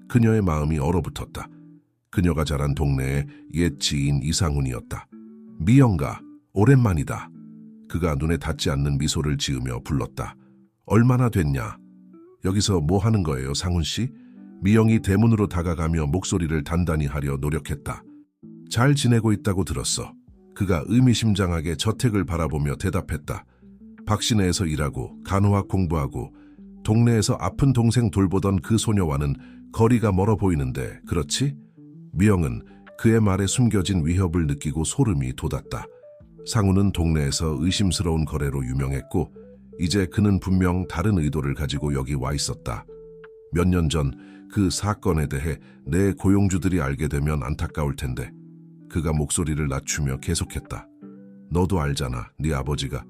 그녀의 마음이 얼어붙었다. 그녀가 자란 동네의 옛 지인 이상훈이었다. 미영가, 오랜만이다. 그가 눈에 닿지 않는 미소를 지으며 불렀다. 얼마나 됐냐? 여기서 뭐 하는 거예요, 상훈 씨? 미영이 대문으로 다가가며 목소리를 단단히 하려 노력했다. 잘 지내고 있다고 들었어. 그가 의미심장하게 저택을 바라보며 대답했다. 박시내에서 일하고 간호학 공부하고 동네에서 아픈 동생 돌보던 그 소녀와는 거리가 멀어 보이는데 그렇지? 미영은 그의 말에 숨겨진 위협을 느끼고 소름이 돋았다. 상우는 동네에서 의심스러운 거래로 유명했고 이제 그는 분명 다른 의도를 가지고 여기 와 있었다. 몇 년 전 그 사건에 대해 내 고용주들이 알게 되면 안타까울 텐데 그가 목소리를 낮추며 계속했다. 너도 알잖아, 네 아버지가.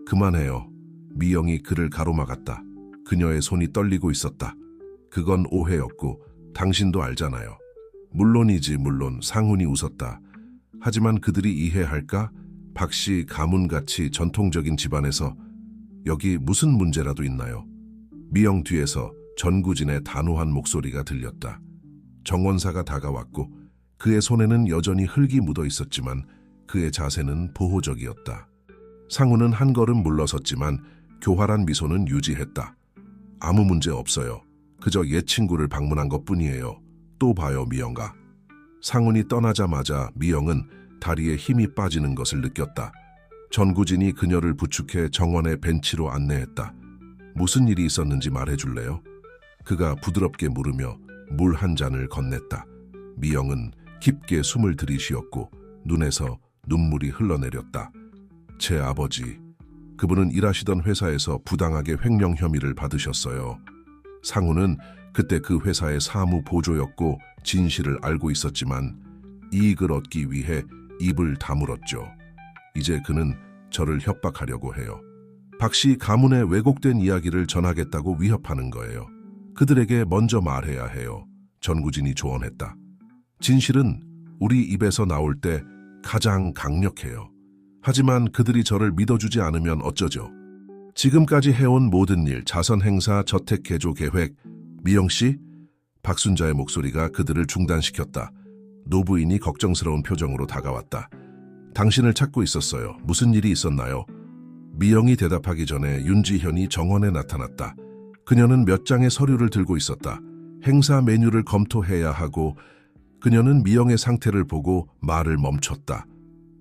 그만해요. 미영이 그를 가로막았다. 그녀의 손이 떨리고 있었다. 그건 오해였고 당신도 알잖아요. 물론이지 물론. 상훈이 웃었다. 하지만 그들이 이해할까? 박씨 가문같이 전통적인 집안에서 여기 무슨 문제라도 있나요? 미영 뒤에서 전구진의 단호한 목소리가 들렸다. 정원사가 다가왔고 그의 손에는 여전히 흙이 묻어 있었지만 그의 자세는 보호적이었다. 상우는 한 걸음 물러섰지만 교활한 미소는 유지했다. 아무 문제 없어요. 그저 옛 친구를 방문한 것뿐이에요. 또 봐요, 미영아. 상훈이 떠나자마자 미영은 다리에 힘이 빠지는 것을 느꼈다. 전구진이 그녀를 부축해 정원의 벤치로 안내했다. 무슨 일이 있었는지 말해줄래요? 그가 부드럽게 물으며 물 한 잔을 건넸다. 미영은 깊게 숨을 들이쉬었고 눈에서 눈물이 흘러내렸다. 제 아버지, 그분은 일하시던 회사에서 부당하게 횡령 혐의를 받으셨어요. 상우는 그때 그 회사의 사무 보조였고 진실을 알고 있었지만 이익을 얻기 위해 입을 다물었죠. 이제 그는 저를 협박하려고 해요. 박씨 가문의 왜곡된 이야기를 전하겠다고 위협하는 거예요. 그들에게 먼저 말해야 해요. 전구진이 조언했다. 진실은 우리 입에서 나올 때 가장 강력해요. 하지만 그들이 저를 믿어주지 않으면 어쩌죠? 지금까지 해온 모든 일, 자선 행사, 저택 개조 계획, 미영 씨? 박순자의 목소리가 그들을 중단시켰다. 노부인이 걱정스러운 표정으로 다가왔다. 당신을 찾고 있었어요. 무슨 일이 있었나요? 미영이 대답하기 전에 윤지현이 정원에 나타났다. 그녀는 몇 장의 서류를 들고 있었다. 행사 메뉴를 검토해야 하고 그녀는 미영의 상태를 보고 말을 멈췄다.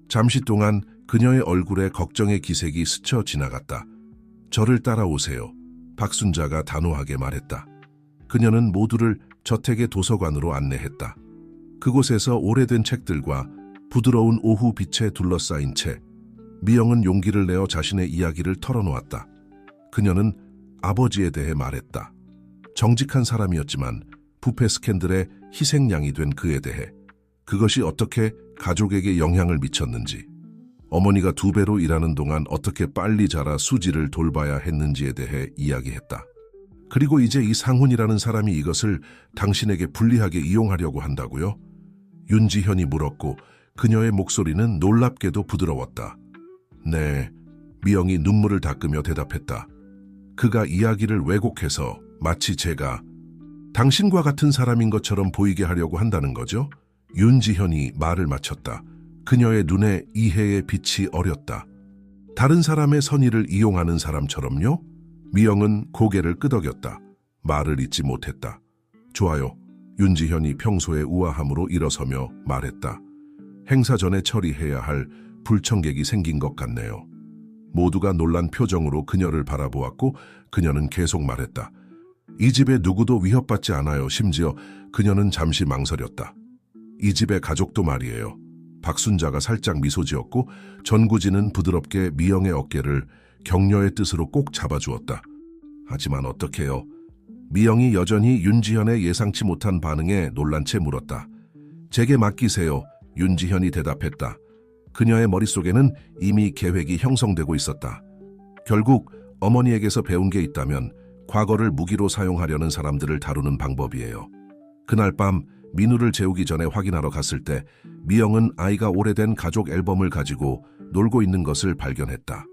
잠시 동안 그녀의 얼굴에 걱정의 기색이 스쳐 지나갔다. 저를 따라오세요. 박순자가 단호하게 말했다. 그녀는 모두를 저택의 도서관으로 안내했다. 그곳에서 오래된 책들과 부드러운 오후 빛에 둘러싸인 채 미영은 용기를 내어 자신의 이야기를 털어놓았다. 그녀는 아버지에 대해 말했다. 정직한 사람이었지만 부패 스캔들의 희생양이 된 그에 대해, 그것이 어떻게 가족에게 영향을 미쳤는지, 어머니가 2배로 일하는 동안 어떻게 빨리 자라 수지를 돌봐야 했는지에 대해 이야기했다. 그리고 이제 이 상훈이라는 사람이 이것을 당신에게 불리하게 이용하려고 한다고요? 윤지현이 물었고 그녀의 목소리는 놀랍게도 부드러웠다. 네, 미영이 눈물을 닦으며 대답했다. 그가 이야기를 왜곡해서 마치 제가 당신과 같은 사람인 것처럼 보이게 하려고 한다는 거죠? 윤지현이 말을 마쳤다. 그녀의 눈에 이해의 빛이 어렸다. 다른 사람의 선의를 이용하는 사람처럼요? 미영은 고개를 끄덕였다. 말을 잇지 못했다. 좋아요. 윤지현이 평소의 우아함으로 일어서며 말했다. 행사 전에 처리해야 할 불청객이 생긴 것 같네요. 모두가 놀란 표정으로 그녀를 바라보았고 그녀는 계속 말했다. 이 집에 누구도 위협받지 않아요. 심지어 그녀는 잠시 망설였다. 이 집의 가족도 말이에요. 박순자가 살짝 미소 지었고 전구진은 부드럽게 미영의 어깨를 격려의 뜻으로 꼭 잡아주었다. 하지만 어떡해요? 미영이 여전히 윤지현의 예상치 못한 반응에 놀란 채 물었다. 제게 맡기세요. 윤지현이 대답했다. 그녀의 머릿속에는 이미 계획이 형성되고 있었다. 결국 어머니에게서 배운 게 있다면 과거를 무기로 사용하려는 사람들을 다루는 방법이에요. 그날 밤 민우를 재우기 전에 확인하러 갔을 때 미영은 아이가 오래된 가족 앨범을 가지고 놀고 있는 것을 발견했다.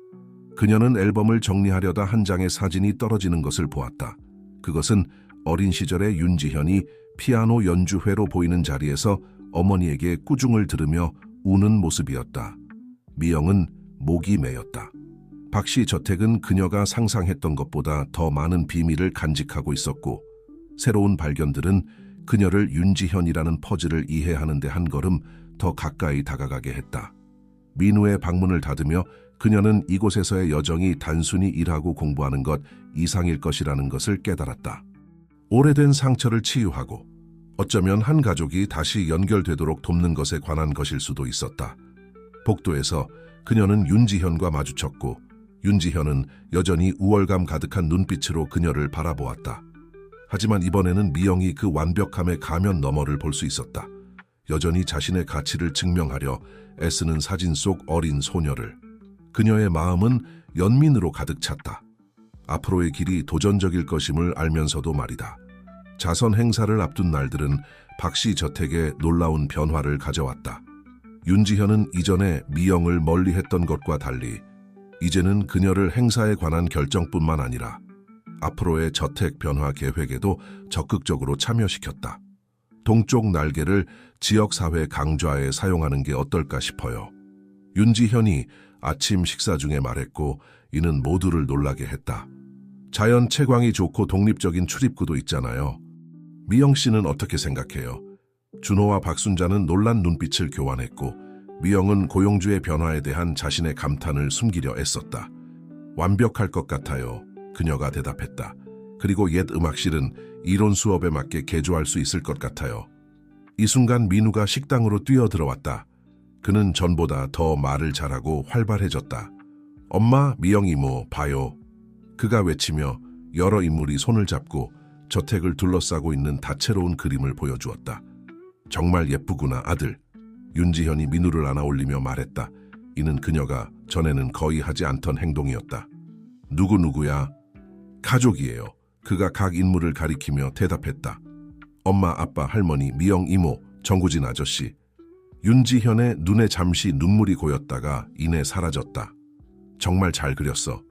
그녀는 앨범을 정리하려다 한 장의 사진이 떨어지는 것을 보았다. 그것은 어린 시절의 윤지현이 피아노 연주회로 보이는 자리에서 어머니에게 꾸중을 들으며 우는 모습이었다. 미영은 목이 메였다. 박씨 저택은 그녀가 상상했던 것보다 더 많은 비밀을 간직하고 있었고 새로운 발견들은 그녀를 윤지현이라는 퍼즐을 이해하는 데 한 걸음 더 가까이 다가가게 했다. 민우의 방문을 닫으며 그녀는 이곳에서의 여정이 단순히 일하고 공부하는 것 이상일 것이라는 것을 깨달았다. 오래된 상처를 치유하고 어쩌면 한 가족이 다시 연결되도록 돕는 것에 관한 것일 수도 있었다. 복도에서 그녀는 윤지현과 마주쳤고 윤지현은 여전히 우월감 가득한 눈빛으로 그녀를 바라보았다. 하지만 이번에는 미영이 그 완벽함의 가면 너머를 볼 수 있었다. 여전히 자신의 가치를 증명하려 애쓰는 사진 속 어린 소녀를. 그녀의 마음은 연민으로 가득 찼다. 앞으로의 길이 도전적일 것임을 알면서도 말이다. 자선 행사를 앞둔 날들은 박씨 저택에 놀라운 변화를 가져왔다. 윤지현은 이전에 미영을 멀리했던 것과 달리 이제는 그녀를 행사에 관한 결정뿐만 아니라 앞으로의 저택 변화 계획에도 적극적으로 참여시켰다. 동쪽 날개를 지역사회 강좌에 사용하는 게 어떨까 싶어요. 윤지현이 아침 식사 중에 말했고 이는 모두를 놀라게 했다. 자연 채광이 좋고 독립적인 출입구도 있잖아요. 미영 씨는 어떻게 생각해요? 준호와 박순자는 놀란 눈빛을 교환했고 미영은 고용주의 변화에 대한 자신의 감탄을 숨기려 애썼다. 완벽할 것 같아요. 그녀가 대답했다. 그리고 옛 음악실은 이론 수업에 맞게 개조할 수 있을 것 같아요. 이 순간 민우가 식당으로 뛰어들어왔다. 그는 전보다 더 말을 잘하고 활발해졌다. 엄마, 미영 이모, 봐요. 그가 외치며 여러 인물이 손을 잡고 저택을 둘러싸고 있는 다채로운 그림을 보여주었다. 정말 예쁘구나, 아들. 윤지현이 민우를 안아 올리며 말했다. 이는 그녀가 전에는 거의 하지 않던 행동이었다. 누구누구야? 가족이에요. 그가 각 인물을 가리키며 대답했다. 엄마, 아빠, 할머니, 미영 이모, 정구진 아저씨. 윤지현의 눈에 잠시 눈물이 고였다가 이내 사라졌다. 정말 잘 그렸어.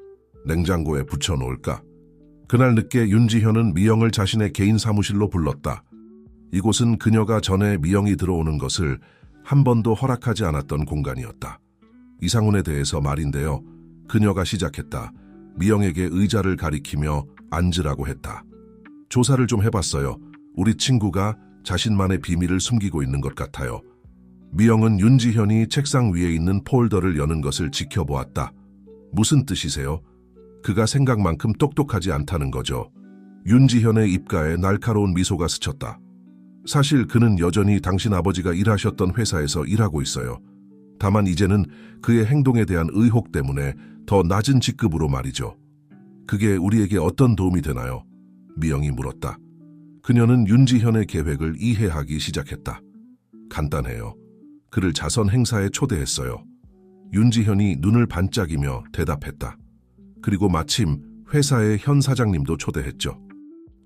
냉장고에 붙여놓을까? 그날 늦게 윤지현은 미영을 자신의 개인 사무실로 불렀다. 이곳은 그녀가 전에 미영이 들어오는 것을 한 번도 허락하지 않았던 공간이었다. 이상훈에 대해서 말인데요. 그녀가 시작했다. 미영에게 의자를 가리키며 앉으라고 했다. 조사를 좀 해봤어요. 우리 친구가 자신만의 비밀을 숨기고 있는 것 같아요. 미영은 윤지현이 책상 위에 있는 폴더를 여는 것을 지켜보았다. 무슨 뜻이세요? 그가 생각만큼 똑똑하지 않다는 거죠. 윤지현의 입가에 날카로운 미소가 스쳤다. 사실 그는 여전히 당신 아버지가 일하셨던 회사에서 일하고 있어요. 다만 이제는 그의 행동에 대한 의혹 때문에 더 낮은 직급으로 말이죠. 그게 우리에게 어떤 도움이 되나요? 미영이 물었다. 그녀는 윤지현의 계획을 이해하기 시작했다. 간단해요. 그를 자선 행사에 초대했어요. 윤지현이 눈을 반짝이며 대답했다. 그리고 마침 회사의 현 사장님도 초대했죠.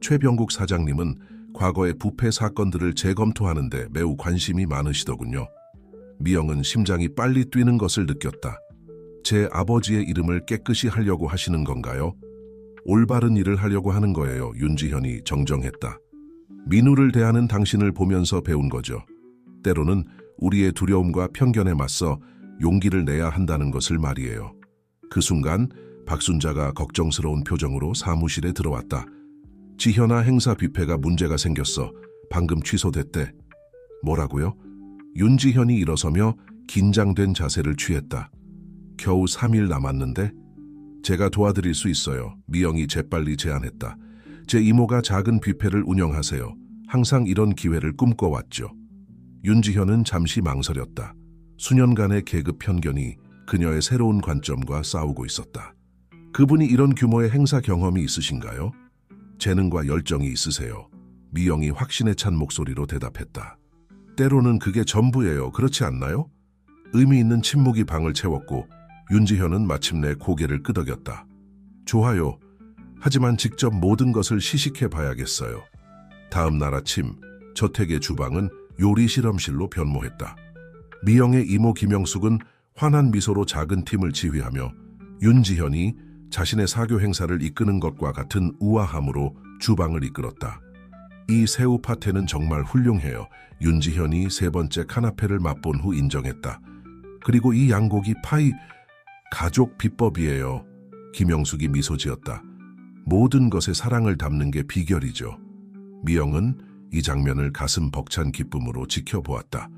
최병국 사장님은 과거의 부패 사건들을 재검토하는데 매우 관심이 많으시더군요. 미영은 심장이 빨리 뛰는 것을 느꼈다. 제 아버지의 이름을 깨끗이 하려고 하시는 건가요? 올바른 일을 하려고 하는 거예요. 윤지현이 정정했다. 민우를 대하는 당신을 보면서 배운 거죠. 때로는 우리의 두려움과 편견에 맞서 용기를 내야 한다는 것을 말이에요. 그 순간 박순자가 걱정스러운 표정으로 사무실에 들어왔다. 지현아, 행사 뷔페가 문제가 생겼어. 방금 취소됐대. 뭐라고요? 윤지현이 일어서며 긴장된 자세를 취했다. 겨우 3일 남았는데? 제가 도와드릴 수 있어요. 미영이 재빨리 제안했다. 제 이모가 작은 뷔페를 운영하세요. 항상 이런 기회를 꿈꿔왔죠. 윤지현은 잠시 망설였다. 수년간의 계급 편견이 그녀의 새로운 관점과 싸우고 있었다. 그분이 이런 규모의 행사 경험이 있으신가요? 재능과 열정이 있으세요. 미영이 확신에 찬 목소리로 대답했다. 때로는 그게 전부예요. 그렇지 않나요? 의미 있는 침묵이 방을 채웠고 윤지현은 마침내 고개를 끄덕였다. 좋아요. 하지만 직접 모든 것을 시식해 봐야겠어요. 다음 날 아침 저택의 주방은 요리 실험실로 변모했다. 미영의 이모 김영숙은 환한 미소로 작은 팀을 지휘하며 윤지현이 자신의 사교 행사를 이끄는 것과 같은 우아함으로 주방을 이끌었다. 이 새우 파테는 정말 훌륭해요. 윤지현이 3번째 카나페를 맛본 후 인정했다. 그리고 이 양고기 파이, 가족 비법이에요. 김영숙이 미소 지었다. 모든 것에 사랑을 담는 게 비결이죠. 미영은 이 장면을 가슴 벅찬 기쁨으로 지켜보았다.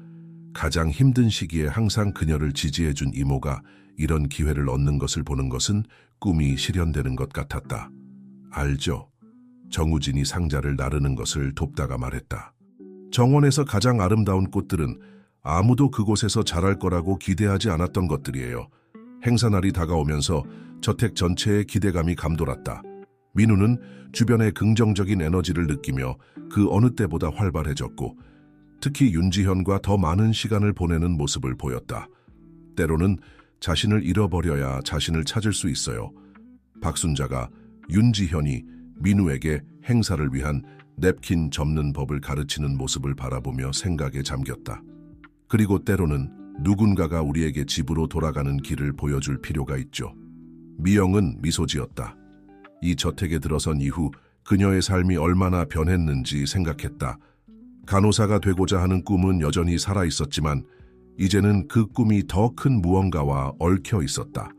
가장 힘든 시기에 항상 그녀를 지지해준 이모가 이런 기회를 얻는 것을 보는 것은 꿈이 실현되는 것 같았다. 알죠? 정우진이 상자를 나르는 것을 돕다가 말했다. 정원에서 가장 아름다운 꽃들은 아무도 그곳에서 자랄 거라고 기대하지 않았던 것들이에요. 행사날이 다가오면서 저택 전체에 기대감이 감돌았다. 민우는 주변의 긍정적인 에너지를 느끼며 그 어느 때보다 활발해졌고 특히 윤지현과 더 많은 시간을 보내는 모습을 보였다. 때로는 자신을 잃어버려야 자신을 찾을 수 있어요. 박순자가 윤지현이 민우에게 행사를 위한 냅킨 접는 법을 가르치는 모습을 바라보며 생각에 잠겼다. 그리고 때로는 누군가가 우리에게 집으로 돌아가는 길을 보여줄 필요가 있죠. 미영은 미소 지었다. 이 저택에 들어선 이후 그녀의 삶이 얼마나 변했는지 생각했다. 간호사가 되고자 하는 꿈은 여전히 살아있었지만 이제는 그 꿈이 더 큰 무언가와 얽혀 있었다.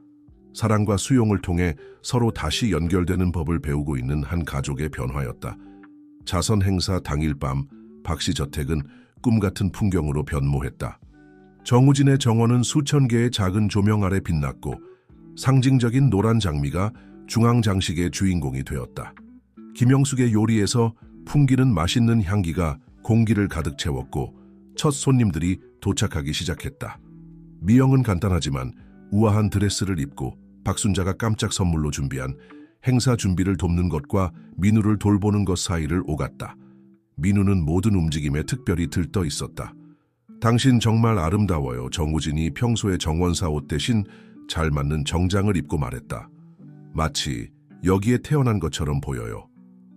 사랑과 수용을 통해 서로 다시 연결되는 법을 배우고 있는 한 가족의 변화였다. 자선 행사 당일 밤 박씨 저택은 꿈같은 풍경으로 변모했다. 정우진의 정원은 수천 개의 작은 조명 아래 빛났고 상징적인 노란 장미가 중앙 장식의 주인공이 되었다. 김영숙의 요리에서 풍기는 맛있는 향기가 공기를 가득 채웠고 첫 손님들이 도착하기 시작했다. 미영은 간단하지만 우아한 드레스를 입고 박순자가 깜짝 선물로 준비한 행사 준비를 돕는 것과 민우를 돌보는 것 사이를 오갔다. 민우는 모든 움직임에 특별히 들떠 있었다. 당신 정말 아름다워요. 정우진이 평소의 정원사 옷 대신 잘 맞는 정장을 입고 말했다. 마치 여기에 태어난 것처럼 보여요.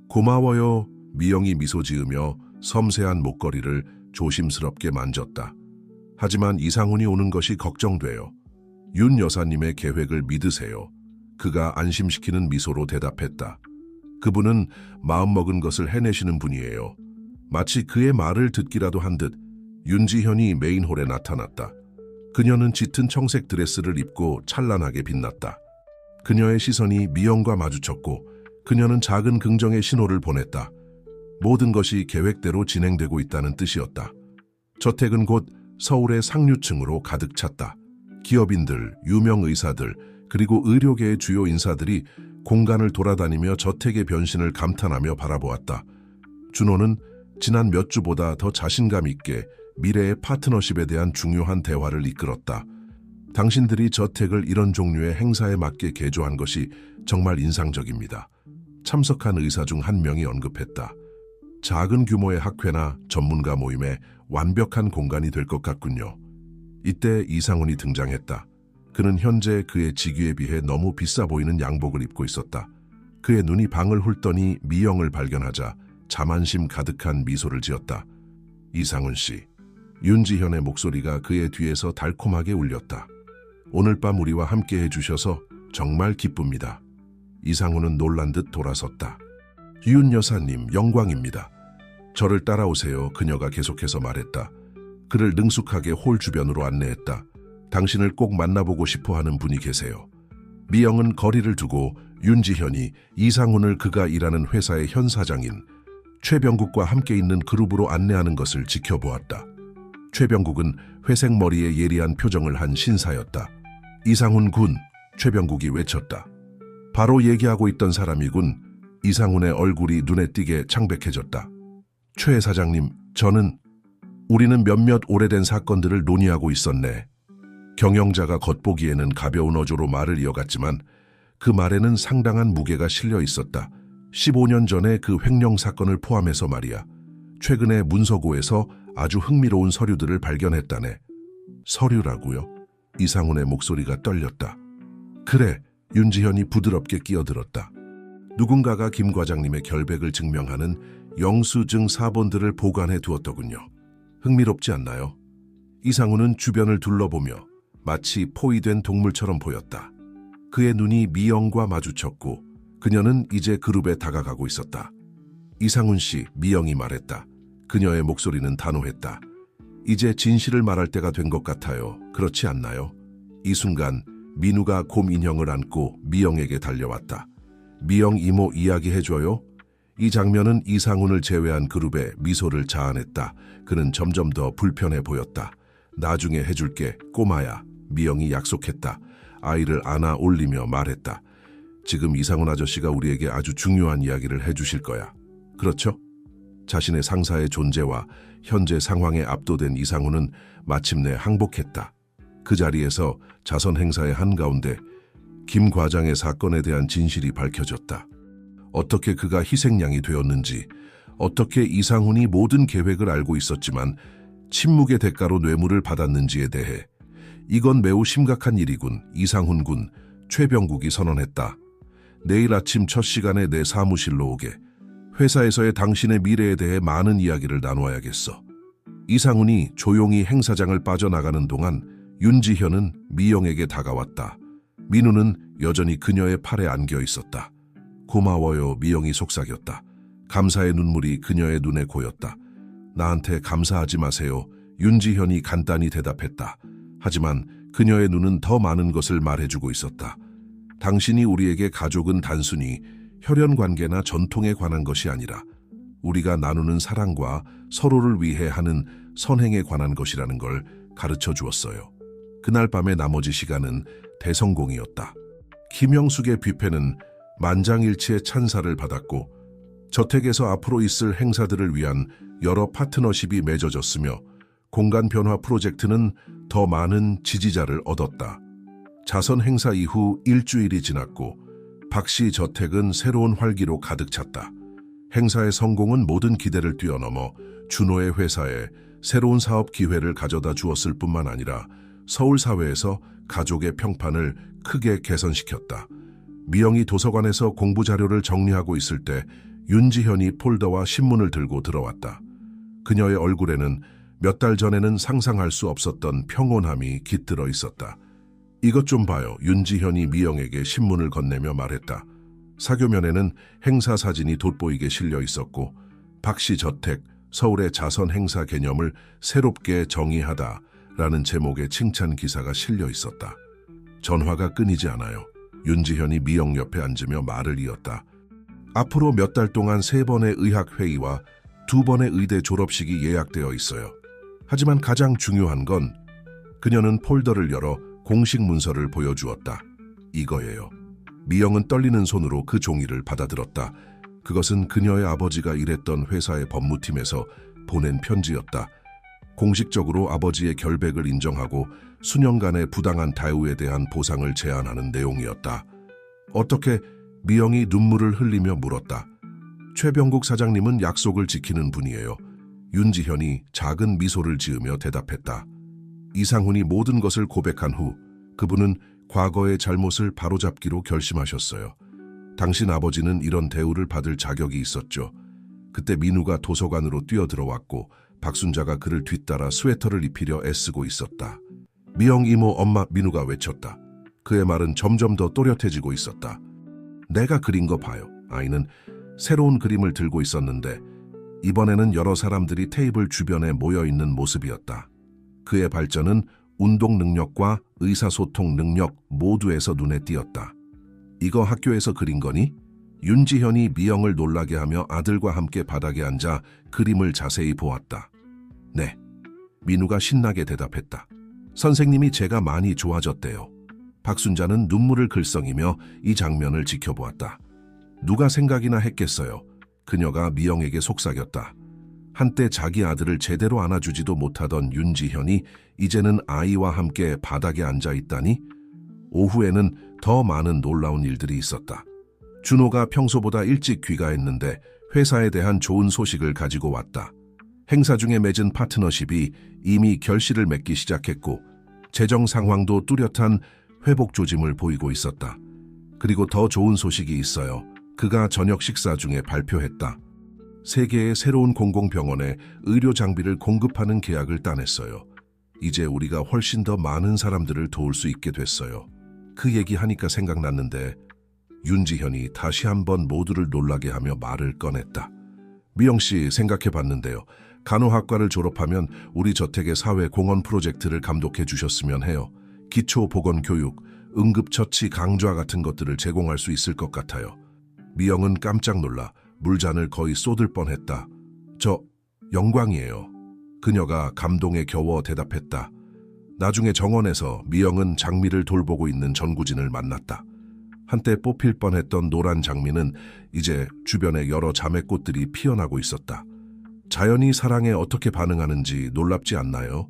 고마워요. 미영이 미소 지으며 섬세한 목걸이를 조심스럽게 만졌다. 하지만 이상훈이 오는 것이 걱정돼요. 윤 여사님의 계획을 믿으세요. 그가 안심시키는 미소로 대답했다. 그분은 마음먹은 것을 해내시는 분이에요. 마치 그의 말을 듣기라도 한 듯 윤지현이 메인홀에 나타났다. 그녀는 짙은 청색 드레스를 입고 찬란하게 빛났다. 그녀의 시선이 미영과 마주쳤고 그녀는 작은 긍정의 신호를 보냈다. 모든 것이 계획대로 진행되고 있다는 뜻이었다. 저택은 곧 서울의 상류층으로 가득 찼다. 기업인들, 유명 의사들, 그리고 의료계의 주요 인사들이 공간을 돌아다니며 저택의 변신을 감탄하며 바라보았다. 준호는 지난 몇 주보다 더 자신감 있게 미래의 파트너십에 대한 중요한 대화를 이끌었다. 당신들이 저택을 이런 종류의 행사에 맞게 개조한 것이 정말 인상적입니다. 참석한 의사 중 한 명이 언급했다. 작은 규모의 학회나 전문가 모임에 완벽한 공간이 될 것 같군요. 이때 이상훈이 등장했다. 그는 현재 그의 직위에 비해 너무 비싸 보이는 양복을 입고 있었다. 그의 눈이 방을 훑더니 미영을 발견하자 자만심 가득한 미소를 지었다. 이상훈 씨. 윤지현의 목소리가 그의 뒤에서 달콤하게 울렸다. 오늘 밤 우리와 함께 해주셔서 정말 기쁩니다. 이상훈은 놀란 듯 돌아섰다. 윤 여사님, 영광입니다. 저를 따라오세요. 그녀가 계속해서 말했다. 그를 능숙하게 홀 주변으로 안내했다. 당신을 꼭 만나보고 싶어 하는 분이 계세요. 미영은 거리를 두고 윤지현이 이상훈을 그가 일하는 회사의 현 사장인 최병국과 함께 있는 그룹으로 안내하는 것을 지켜보았다. 최병국은 회색 머리에 예리한 표정을 한 신사였다. 이상훈 군, 최병국이 외쳤다. 바로 얘기하고 있던 사람이군. 이상훈의 얼굴이 눈에 띄게 창백해졌다. 최 사장님, 우리는 몇몇 오래된 사건들을 논의하고 있었네. 경영자가 겉보기에는 가벼운 어조로 말을 이어갔지만 그 말에는 상당한 무게가 실려 있었다. 15년 전에 그 횡령 사건을 포함해서 말이야. 최근에 문서고에서 아주 흥미로운 서류들을 발견했다네. 서류라고요? 이상훈의 목소리가 떨렸다. 그래, 윤지현이 부드럽게 끼어들었다. 누군가가 김 과장님의 결백을 증명하는 영수증 사본들을 보관해 두었더군요. 흥미롭지 않나요? 이상훈은 주변을 둘러보며 마치 포위된 동물처럼 보였다. 그의 눈이 미영과 마주쳤고 그녀는 이제 그룹에 다가가고 있었다. 이상훈 씨, 미영이 말했다. 그녀의 목소리는 단호했다. 이제 진실을 말할 때가 된 것 같아요. 그렇지 않나요? 이 순간 민우가 곰 인형을 안고 미영에게 달려왔다. 미영 이모 이야기해줘요. 이 장면은 이상훈을 제외한 그룹에 미소를 자아냈다. 그는 점점 더 불편해 보였다. 나중에 해줄게, 꼬마야. 미영이 약속했다. 아이를 안아 올리며 말했다. 지금 이상훈 아저씨가 우리에게 아주 중요한 이야기를 해주실 거야. 그렇죠? 자신의 상사의 존재와 현재 상황에 압도된 이상훈은 마침내 항복했다. 그 자리에서 자선 행사의 한가운데 김 과장의 사건에 대한 진실이 밝혀졌다. 어떻게 그가 희생양이 되었는지, 어떻게 이상훈이 모든 계획을 알고 있었지만 침묵의 대가로 뇌물을 받았는지에 대해 이건 매우 심각한 일이군. 이상훈 군, 최병국이 선언했다. 내일 아침 첫 시간에 내 사무실로 오게. 회사에서의 당신의 미래에 대해 많은 이야기를 나눠야겠어. 이상훈이 조용히 행사장을 빠져나가는 동안 윤지현은 미영에게 다가왔다. 민우는 여전히 그녀의 팔에 안겨 있었다. 고마워요. 미영이 속삭였다. 감사의 눈물이 그녀의 눈에 고였다. 나한테 감사하지 마세요. 윤지현이 간단히 대답했다. 하지만 그녀의 눈은 더 많은 것을 말해주고 있었다. 당신이 우리에게 가족은 단순히 혈연관계나 전통에 관한 것이 아니라 우리가 나누는 사랑과 서로를 위해 하는 선행에 관한 것이라는 걸 가르쳐 주었어요. 그날 밤의 나머지 시간은 대성공이었다. 김영숙의 뷔페는 만장일치의 찬사를 받았고 저택에서 앞으로 있을 행사들을 위한 여러 파트너십이 맺어졌으며 공간 변화 프로젝트는 더 많은 지지자를 얻었다. 자선 행사 이후 일주일이 지났고 박 씨 저택은 새로운 활기로 가득 찼다. 행사의 성공은 모든 기대를 뛰어넘어 준호의 회사에 새로운 사업 기회를 가져다 주었을 뿐만 아니라 서울 사회에서 가족의 평판을 크게 개선시켰다. 미영이 도서관에서 공부 자료를 정리하고 있을 때 윤지현이 폴더와 신문을 들고 들어왔다. 그녀의 얼굴에는 몇 달 전에는 상상할 수 없었던 평온함이 깃들어 있었다. 이것 좀 봐요. 윤지현이 미영에게 신문을 건네며 말했다. 사교면에는 행사 사진이 돋보이게 실려 있었고 박 씨 저택, 서울의 자선 행사 개념을 새롭게 정의하다라는 제목의 칭찬 기사가 실려 있었다. 전화가 끊이지 않아요. 윤지현이 미영 옆에 앉으며 말을 이었다. 앞으로 몇 달 동안 3번의 의학회의와 2번의 의대 졸업식이 예약되어 있어요. 하지만 가장 중요한 건 그녀는 폴더를 열어 공식 문서를 보여주었다. 이거예요. 미영은 떨리는 손으로 그 종이를 받아들었다. 그것은 그녀의 아버지가 일했던 회사의 법무팀에서 보낸 편지였다. 공식적으로 아버지의 결백을 인정하고 수년간의 부당한 다유에 대한 보상을 제안하는 내용이었다. 어떻게? 미영이 눈물을 흘리며 물었다. 최병국 사장님은 약속을 지키는 분이에요. 윤지현이 작은 미소를 지으며 대답했다. 이상훈이 모든 것을 고백한 후 그분은 과거의 잘못을 바로잡기로 결심하셨어요. 당신 아버지는 이런 대우를 받을 자격이 있었죠. 그때 민우가 도서관으로 뛰어들어왔고 박순자가 그를 뒤따라 스웨터를 입히려 애쓰고 있었다. 미영 이모 엄마 민우가 외쳤다. 그의 말은 점점 더 또렷해지고 있었다. 내가 그린 거 봐요. 아이는 새로운 그림을 들고 있었는데 이번에는 여러 사람들이 테이블 주변에 모여있는 모습이었다. 그의 발전은 운동 능력과 의사소통 능력 모두에서 눈에 띄었다. 이거 학교에서 그린 거니? 윤지현이 미영을 놀라게 하며 아들과 함께 바닥에 앉아 그림을 자세히 보았다. 네. 민우가 신나게 대답했다. 선생님이 제가 많이 좋아졌대요. 박순자는 눈물을 글썽이며 이 장면을 지켜보았다. 누가 생각이나 했겠어요. 그녀가 미영에게 속삭였다. 한때 자기 아들을 제대로 안아주지도 못하던 윤지현이 이제는 아이와 함께 바닥에 앉아 있다니? 오후에는 더 많은 놀라운 일들이 있었다. 준호가 평소보다 일찍 귀가했는데 회사에 대한 좋은 소식을 가지고 왔다. 행사 중에 맺은 파트너십이 이미 결실을 맺기 시작했고 재정 상황도 뚜렷한 회복 조짐을 보이고 있었다. 그리고 더 좋은 소식이 있어요. 그가 저녁 식사 중에 발표했다. 세계의 새로운 공공병원에 의료 장비를 공급하는 계약을 따냈어요. 이제 우리가 훨씬 더 많은 사람들을 도울 수 있게 됐어요. 그 얘기하니까 생각났는데 윤지현이 다시 한번 모두를 놀라게 하며 말을 꺼냈다. 미영 씨 생각해봤는데요. 간호학과를 졸업하면 우리 저택의 사회공헌 프로젝트를 감독해 주셨으면 해요. 기초보건교육, 응급처치 강좌 같은 것들을 제공할 수 있을 것 같아요. 미영은 깜짝 놀라 물잔을 거의 쏟을 뻔했다. 저 영광이에요. 그녀가 감동에 겨워 대답했다. 나중에 정원에서 미영은 장미를 돌보고 있는 전구진을 만났다. 한때 뽑힐 뻔했던 노란 장미는 이제 주변에 여러 자매꽃들이 피어나고 있었다. 자연이 사랑에 어떻게 반응하는지 놀랍지 않나요?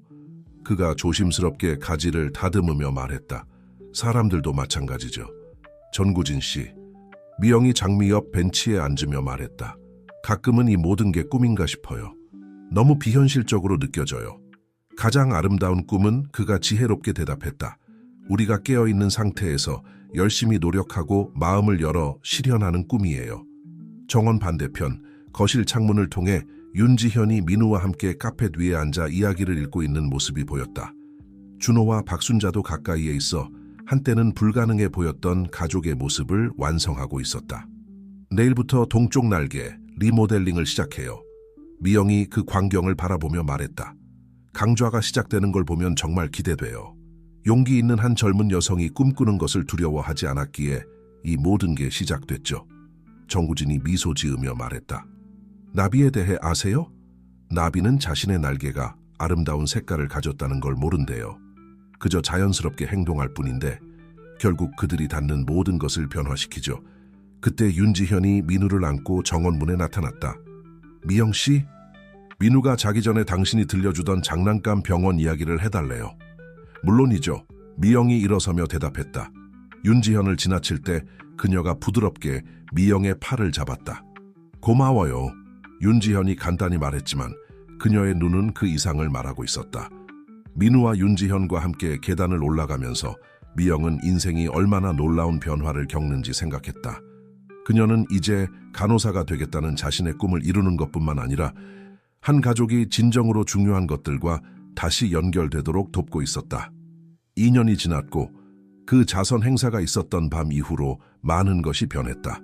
그가 조심스럽게 가지를 다듬으며 말했다. 사람들도 마찬가지죠. 전구진 씨, 미영이 장미 옆 벤치에 앉으며 말했다. 가끔은 이 모든 게 꿈인가 싶어요. 너무 비현실적으로 느껴져요. 가장 아름다운 꿈은 그가 지혜롭게 대답했다. 우리가 깨어있는 상태에서 열심히 노력하고 마음을 열어 실현하는 꿈이에요. 정원 반대편 거실 창문을 통해 윤지현이 민우와 함께 카펫 위에 앉아 이야기를 읽고 있는 모습이 보였다. 준호와 박순자도 가까이에 있어 한때는 불가능해 보였던 가족의 모습을 완성하고 있었다. 내일부터 동쪽 날개 리모델링을 시작해요. 미영이 그 광경을 바라보며 말했다. 강좌가 시작되는 걸 보면 정말 기대돼요. 용기 있는 한 젊은 여성이 꿈꾸는 것을 두려워하지 않았기에 이 모든 게 시작됐죠. 정구진이 미소 지으며 말했다. 나비에 대해 아세요? 나비는 자신의 날개가 아름다운 색깔을 가졌다는 걸 모른대요. 그저 자연스럽게 행동할 뿐인데 결국 그들이 닿는 모든 것을 변화시키죠. 그때 윤지현이 민우를 안고 정원문에 나타났다. 미영 씨, 민우가 자기 전에 당신이 들려주던 장난감 병원 이야기를 해달래요. 물론이죠. 미영이 일어서며 대답했다. 윤지현을 지나칠 때 그녀가 부드럽게 미영의 팔을 잡았다. 고마워요. 윤지현이 간단히 말했지만 그녀의 눈은 그 이상을 말하고 있었다. 민우와 윤지현과 함께 계단을 올라가면서 미영은 인생이 얼마나 놀라운 변화를 겪는지 생각했다. 그녀는 이제 간호사가 되겠다는 자신의 꿈을 이루는 것뿐만 아니라 한 가족이 진정으로 중요한 것들과 다시 연결되도록 돕고 있었다. 2년이 지났고 그 자선 행사가 있었던 밤 이후로 많은 것이 변했다.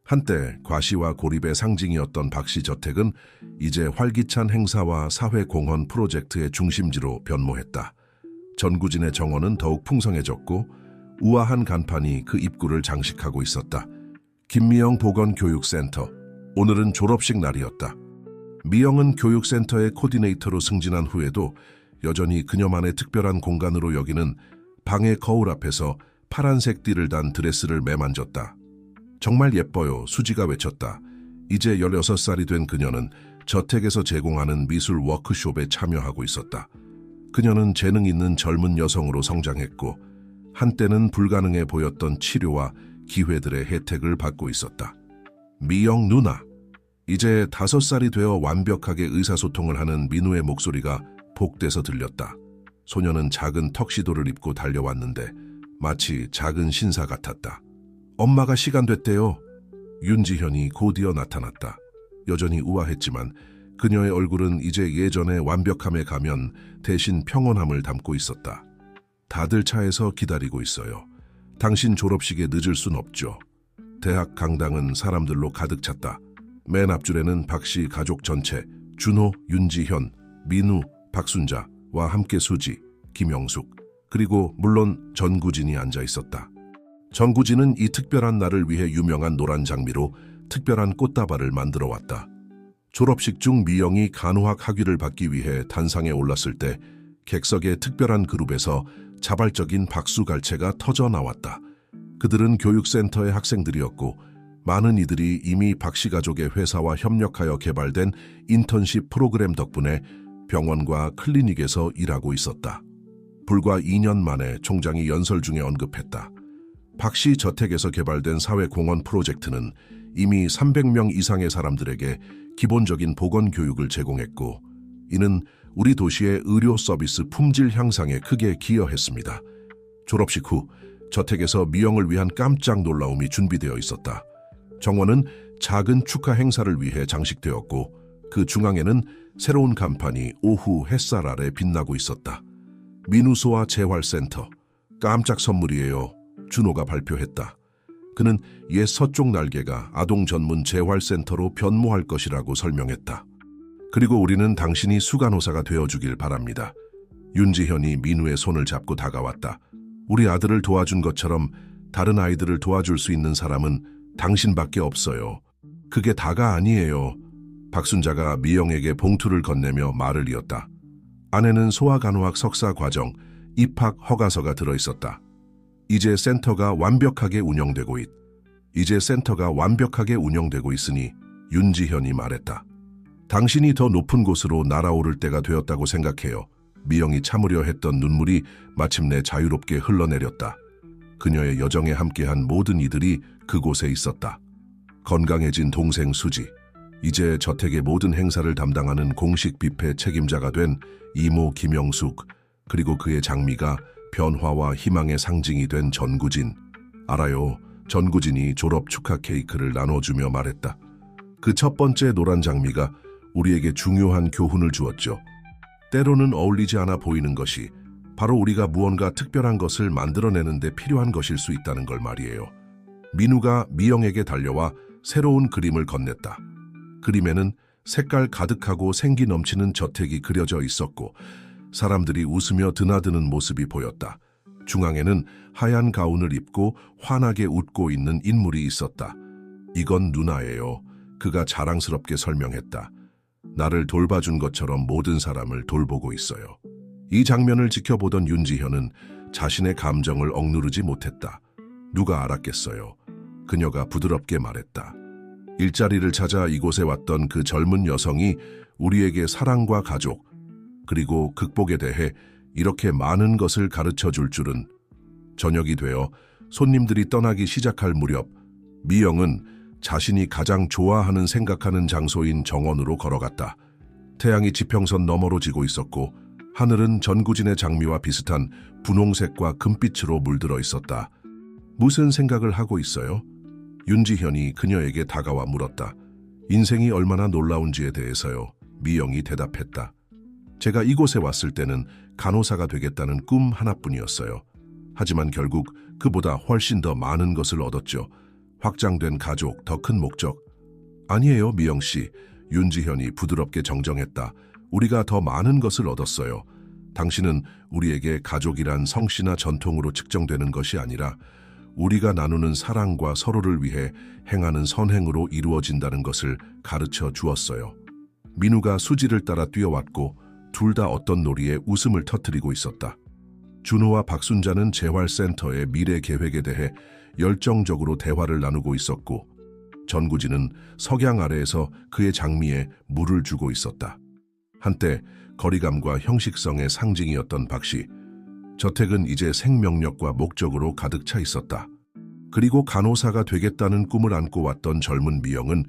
한때 과시와 고립의 상징이었던 박씨 저택은 이제 활기찬 행사와 사회공헌 프로젝트의 중심지로 변모했다. 전구진의 정원은 더욱 풍성해졌고 우아한 간판이 그 입구를 장식하고 있었다. 김미영 보건교육센터, 오늘은 졸업식 날이었다. 미영은 교육센터의 코디네이터로 승진한 후에도 여전히 그녀만의 특별한 공간으로 여기는 방의 거울 앞에서 파란색 띠를 단 드레스를 매만졌다. 정말 예뻐요, 수지가 외쳤다. 이제 16살이 된 그녀는 저택에서 제공하는 미술 워크숍에 참여하고 있었다. 그녀는 재능 있는 젊은 여성으로 성장했고 한때는 불가능해 보였던 치료와 기회들의 혜택을 받고 있었다. 미영 누나, 이제 5살이 되어 완벽하게 의사소통을 하는 민우의 목소리가 복돼서 들렸다. 소녀는 작은 턱시도를 입고 달려왔는데 마치 작은 신사 같았다. 엄마가 시간 됐대요. 윤지현이 곧이어 나타났다. 여전히 우아했지만 그녀의 얼굴은 이제 예전의 완벽함에 가면 대신 평온함을 담고 있었다. 다들 차에서 기다리고 있어요. 당신 졸업식에 늦을 순 없죠. 대학 강당은 사람들로 가득 찼다. 맨 앞줄에는 박씨 가족 전체, 준호, 윤지현, 민우, 박순자와 함께 수지, 김영숙, 그리고 물론 전구진이 앉아 있었다. 전구진은 이 특별한 날을 위해 유명한 노란 장미로 특별한 꽃다발을 만들어 왔다. 졸업식 중 미영이 간호학 학위를 받기 위해 단상에 올랐을 때 객석의 특별한 그룹에서 자발적인 박수갈채가 터져 나왔다. 그들은 교육센터의 학생들이었고 많은 이들이 이미 박씨 가족의 회사와 협력하여 개발된 인턴십 프로그램 덕분에 병원과 클리닉에서 일하고 있었다. 불과 2년 만에 총장이 연설 중에 언급했다. 박씨 저택에서 개발된 사회공헌 프로젝트는 이미 300명 이상의 사람들에게 기본적인 보건교육을 제공했고 이는 우리 도시의 의료 서비스 품질 향상에 크게 기여했습니다. 졸업식 후 저택에서 미영을 위한 깜짝 놀라움이 준비되어 있었다. 정원은 작은 축하 행사를 위해 장식되었고 그 중앙에는 새로운 간판이 오후 햇살 아래 빛나고 있었다. 민우소아 재활센터, 깜짝 선물이에요. 준호가 발표했다. 그는 옛 서쪽 날개가 아동 전문 재활센터로 변모할 것이라고 설명했다. 그리고 우리는 당신이 수간호사가 되어주길 바랍니다. 윤지현이 민우의 손을 잡고 다가왔다. 우리 아들을 도와준 것처럼 다른 아이들을 도와줄 수 있는 사람은 당신밖에 없어요. 그게 다가 아니에요. 박순자가 미영에게 봉투를 건네며 말을 이었다. 아내는 소아간호학 석사 과정, 입학 허가서가 들어있었다. 이제 센터가 완벽하게 운영되고 있으니 윤지현이 말했다. 당신이 더 높은 곳으로 날아오를 때가 되었다고 생각해요. 미영이 참으려 했던 눈물이 마침내 자유롭게 흘러내렸다. 그녀의 여정에 함께한 모든 이들이 그곳에 있었다. 건강해진 동생 수지, 이제 저택의 모든 행사를 담당하는 공식 뷔페 책임자가 된 이모 김영숙, 그리고 그의 장미가 변화와 희망의 상징이 된 전구진. 알아요. 전구진이 졸업 축하 케이크를 나눠주며 말했다. 그 첫 번째 노란 장미가 우리에게 중요한 교훈을 주었죠. 때로는 어울리지 않아 보이는 것이 바로 우리가 무언가 특별한 것을 만들어내는 데 필요한 것일 수 있다는 걸 말이에요. 민우가 미영에게 달려와 새로운 그림을 건넸다. 그림에는 색깔 가득하고 생기 넘치는 저택이 그려져 있었고 사람들이 웃으며 드나드는 모습이 보였다. 중앙에는 하얀 가운을 입고 환하게 웃고 있는 인물이 있었다. 이건 누나예요. 그가 자랑스럽게 설명했다. 나를 돌봐준 것처럼 모든 사람을 돌보고 있어요. 이 장면을 지켜보던 윤지현은 자신의 감정을 억누르지 못했다. 누가 알았겠어요. 그녀가 부드럽게 말했다. 일자리를 찾아 이곳에 왔던 그 젊은 여성이 우리에게 사랑과 가족, 그리고 극복에 대해 이렇게 많은 것을 가르쳐 줄 줄은. 저녁이 되어 손님들이 떠나기 시작할 무렵 미영은 자신이 가장 좋아하는 생각하는 장소인 정원으로 걸어갔다. 태양이 지평선 너머로 지고 있었고 하늘은 전구진의 장미와 비슷한 분홍색과 금빛으로 물들어 있었다. 무슨 생각을 하고 있어요? 윤지현이 그녀에게 다가와 물었다. 인생이 얼마나 놀라운지에 대해서요. 미영이 대답했다. 제가 이곳에 왔을 때는 간호사가 되겠다는 꿈 하나뿐이었어요. 하지만 결국 그보다 훨씬 더 많은 것을 얻었죠. 확장된 가족, 더 큰 목적. 아니에요, 미영 씨. 윤지현이 부드럽게 정정했다. 우리가 더 많은 것을 얻었어요. 당신은 우리에게 가족이란 성씨나 전통으로 측정되는 것이 아니라 우리가 나누는 사랑과 서로를 위해 행하는 선행으로 이루어진다는 것을 가르쳐 주었어요. 민우가 수지를 따라 뛰어왔고 둘 다 어떤 놀이에 웃음을 터뜨리고 있었다. 준호와 박순자는 재활센터의 미래 계획에 대해 열정적으로 대화를 나누고 있었고 전구진은 석양 아래에서 그의 장미에 물을 주고 있었다. 한때 거리감과 형식성의 상징이었던 박씨. 저택은 이제 생명력과 목적으로 가득 차 있었다. 그리고 간호사가 되겠다는 꿈을 안고 왔던 젊은 미영은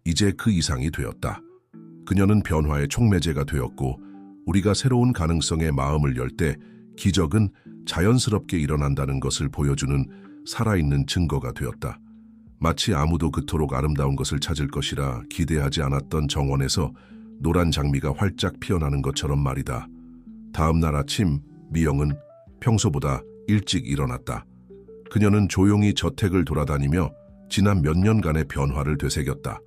이제 그 이상이 되었다. 그녀는 변화의 촉매제가 되었고 우리가 새로운 가능성에 마음을 열 때 기적은 자연스럽게 일어난다는 것을 보여주는 살아있는 증거가 되었다. 마치 아무도 그토록 아름다운 것을 찾을 것이라 기대하지 않았던 정원에서 노란 장미가 활짝 피어나는 것처럼 말이다. 다음 날 아침 미영은 평소보다 일찍 일어났다. 그녀는 조용히 저택을 돌아다니며 지난 몇 년간의 변화를 되새겼다.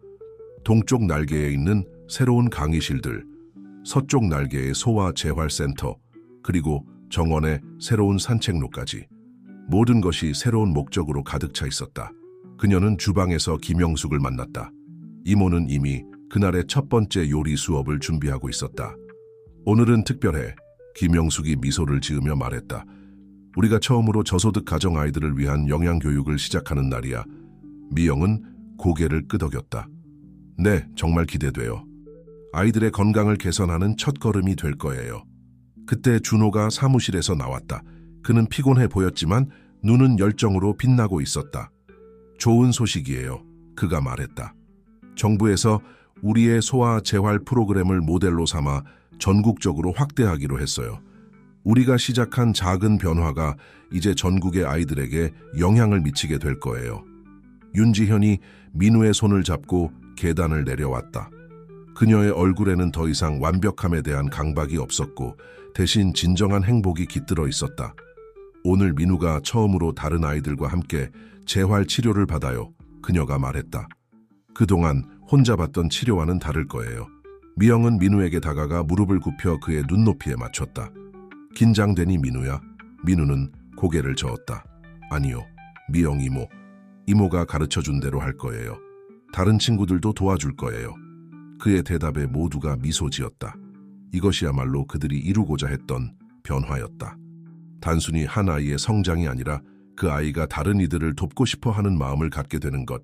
동쪽 날개에 있는 새로운 강의실들, 서쪽 날개의 소아 재활센터, 그리고 정원의 새로운 산책로까지. 모든 것이 새로운 목적으로 가득 차 있었다. 그녀는 주방에서 김영숙을 만났다. 이모는 이미 그날의 첫 번째 요리 수업을 준비하고 있었다. 오늘은 특별해. 김영숙이 미소를 지으며 말했다. 우리가 처음으로 저소득 가정 아이들을 위한 영양교육을 시작하는 날이야. 미영은 고개를 끄덕였다. 네, 정말 기대돼요. 아이들의 건강을 개선하는 첫걸음이 될 거예요. 그때 준호가 사무실에서 나왔다. 그는 피곤해 보였지만 눈은 열정으로 빛나고 있었다. 좋은 소식이에요. 그가 말했다. 정부에서 우리의 소아 재활 프로그램을 모델로 삼아 전국적으로 확대하기로 했어요. 우리가 시작한 작은 변화가 이제 전국의 아이들에게 영향을 미치게 될 거예요. 윤지현이 민우의 손을 잡고 계단을 내려왔다. 그녀의 얼굴에는 더 이상 완벽함에 대한 강박이 없었고 대신 진정한 행복이 깃들어 있었다. 오늘 민우가 처음으로 다른 아이들과 함께 재활 치료를 받아요. 그녀가 말했다. 그동안 혼자 받던 치료와는 다를 거예요. 미영은 민우에게 다가가 무릎을 굽혀 그의 눈높이에 맞췄다. 긴장되니 민우야? 민우는 고개를 저었다. 아니요, 미영 이모. 이모가 가르쳐준 대로 할 거예요. 다른 친구들도 도와줄 거예요. 그의 대답에 모두가 미소 지었다. 이것이야말로 그들이 이루고자 했던 변화였다. 단순히 한 아이의 성장이 아니라 그 아이가 다른 이들을 돕고 싶어 하는 마음을 갖게 되는 것.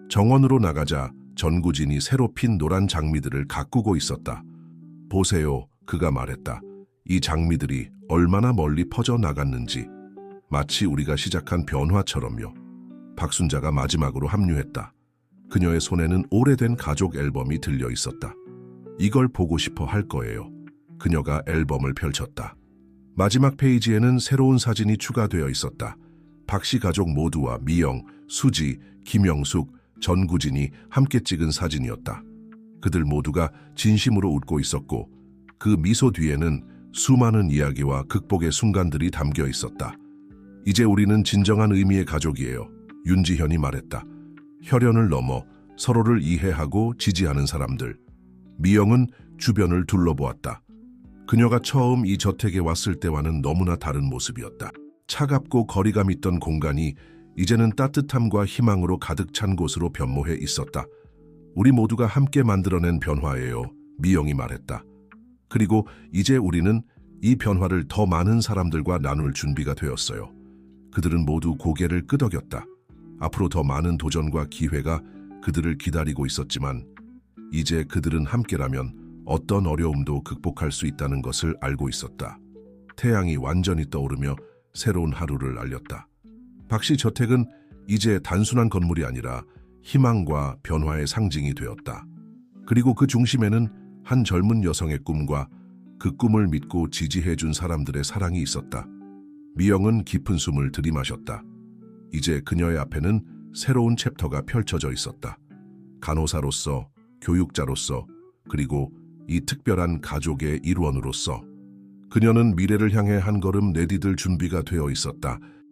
정원으로 나가자 전구진이 새로 핀 노란 장미들을 가꾸고 있었다. 보세요, 그가 말했다. 이 장미들이 얼마나 멀리 퍼져 나갔는지. 마치 우리가 시작한 변화처럼요. 박순자가 마지막으로 합류했다. 그녀의 손에는 오래된 가족 앨범이 들려 있었다. 이걸 보고 싶어 할 거예요. 그녀가 앨범을 펼쳤다. 마지막 페이지에는 새로운 사진이 추가되어 있었다. 박씨 가족 모두와 미영, 수지, 김영숙, 전구진이 함께 찍은 사진이었다. 그들 모두가 진심으로 웃고 있었고 그 미소 뒤에는 수많은 이야기와 극복의 순간들이 담겨 있었다. 이제 우리는 진정한 의미의 가족이에요. 윤지현이 말했다. 혈연을 넘어 서로를 이해하고 지지하는 사람들. 미영은 주변을 둘러보았다. 그녀가 처음 이 저택에 왔을 때와는 너무나 다른 모습이었다. 차갑고 거리감 있던 공간이 이제는 따뜻함과 희망으로 가득 찬 곳으로 변모해 있었다. 우리 모두가 함께 만들어낸 변화예요. 미영이 말했다. 그리고 이제 우리는 이 변화를 더 많은 사람들과 나눌 준비가 되었어요. 그들은 모두 고개를 끄덕였다. 앞으로 더 많은 도전과 기회가 그들을 기다리고 있었지만 이제 그들은 함께라면 어떤 어려움도 극복할 수 있다는 것을 알고 있었다. 태양이 완전히 떠오르며 새로운 하루를 알렸다. 박씨 저택은 이제 단순한 건물이 아니라 희망과 변화의 상징이 되었다. 그리고 그 중심에는 한 젊은 여성의 꿈과 그 꿈을 믿고 지지해준 사람들의 사랑이 있었다. 미영은 깊은 숨을 들이마셨다. 이제 그녀의 앞에는 새로운 챕터가 펼쳐져 있었다. 간호사로서, 교육자로서, 그리고 이 특별한 가족의 일원으로서 그녀는 미래를 향해 한 걸음 내디딜 준비가 되어 있었다.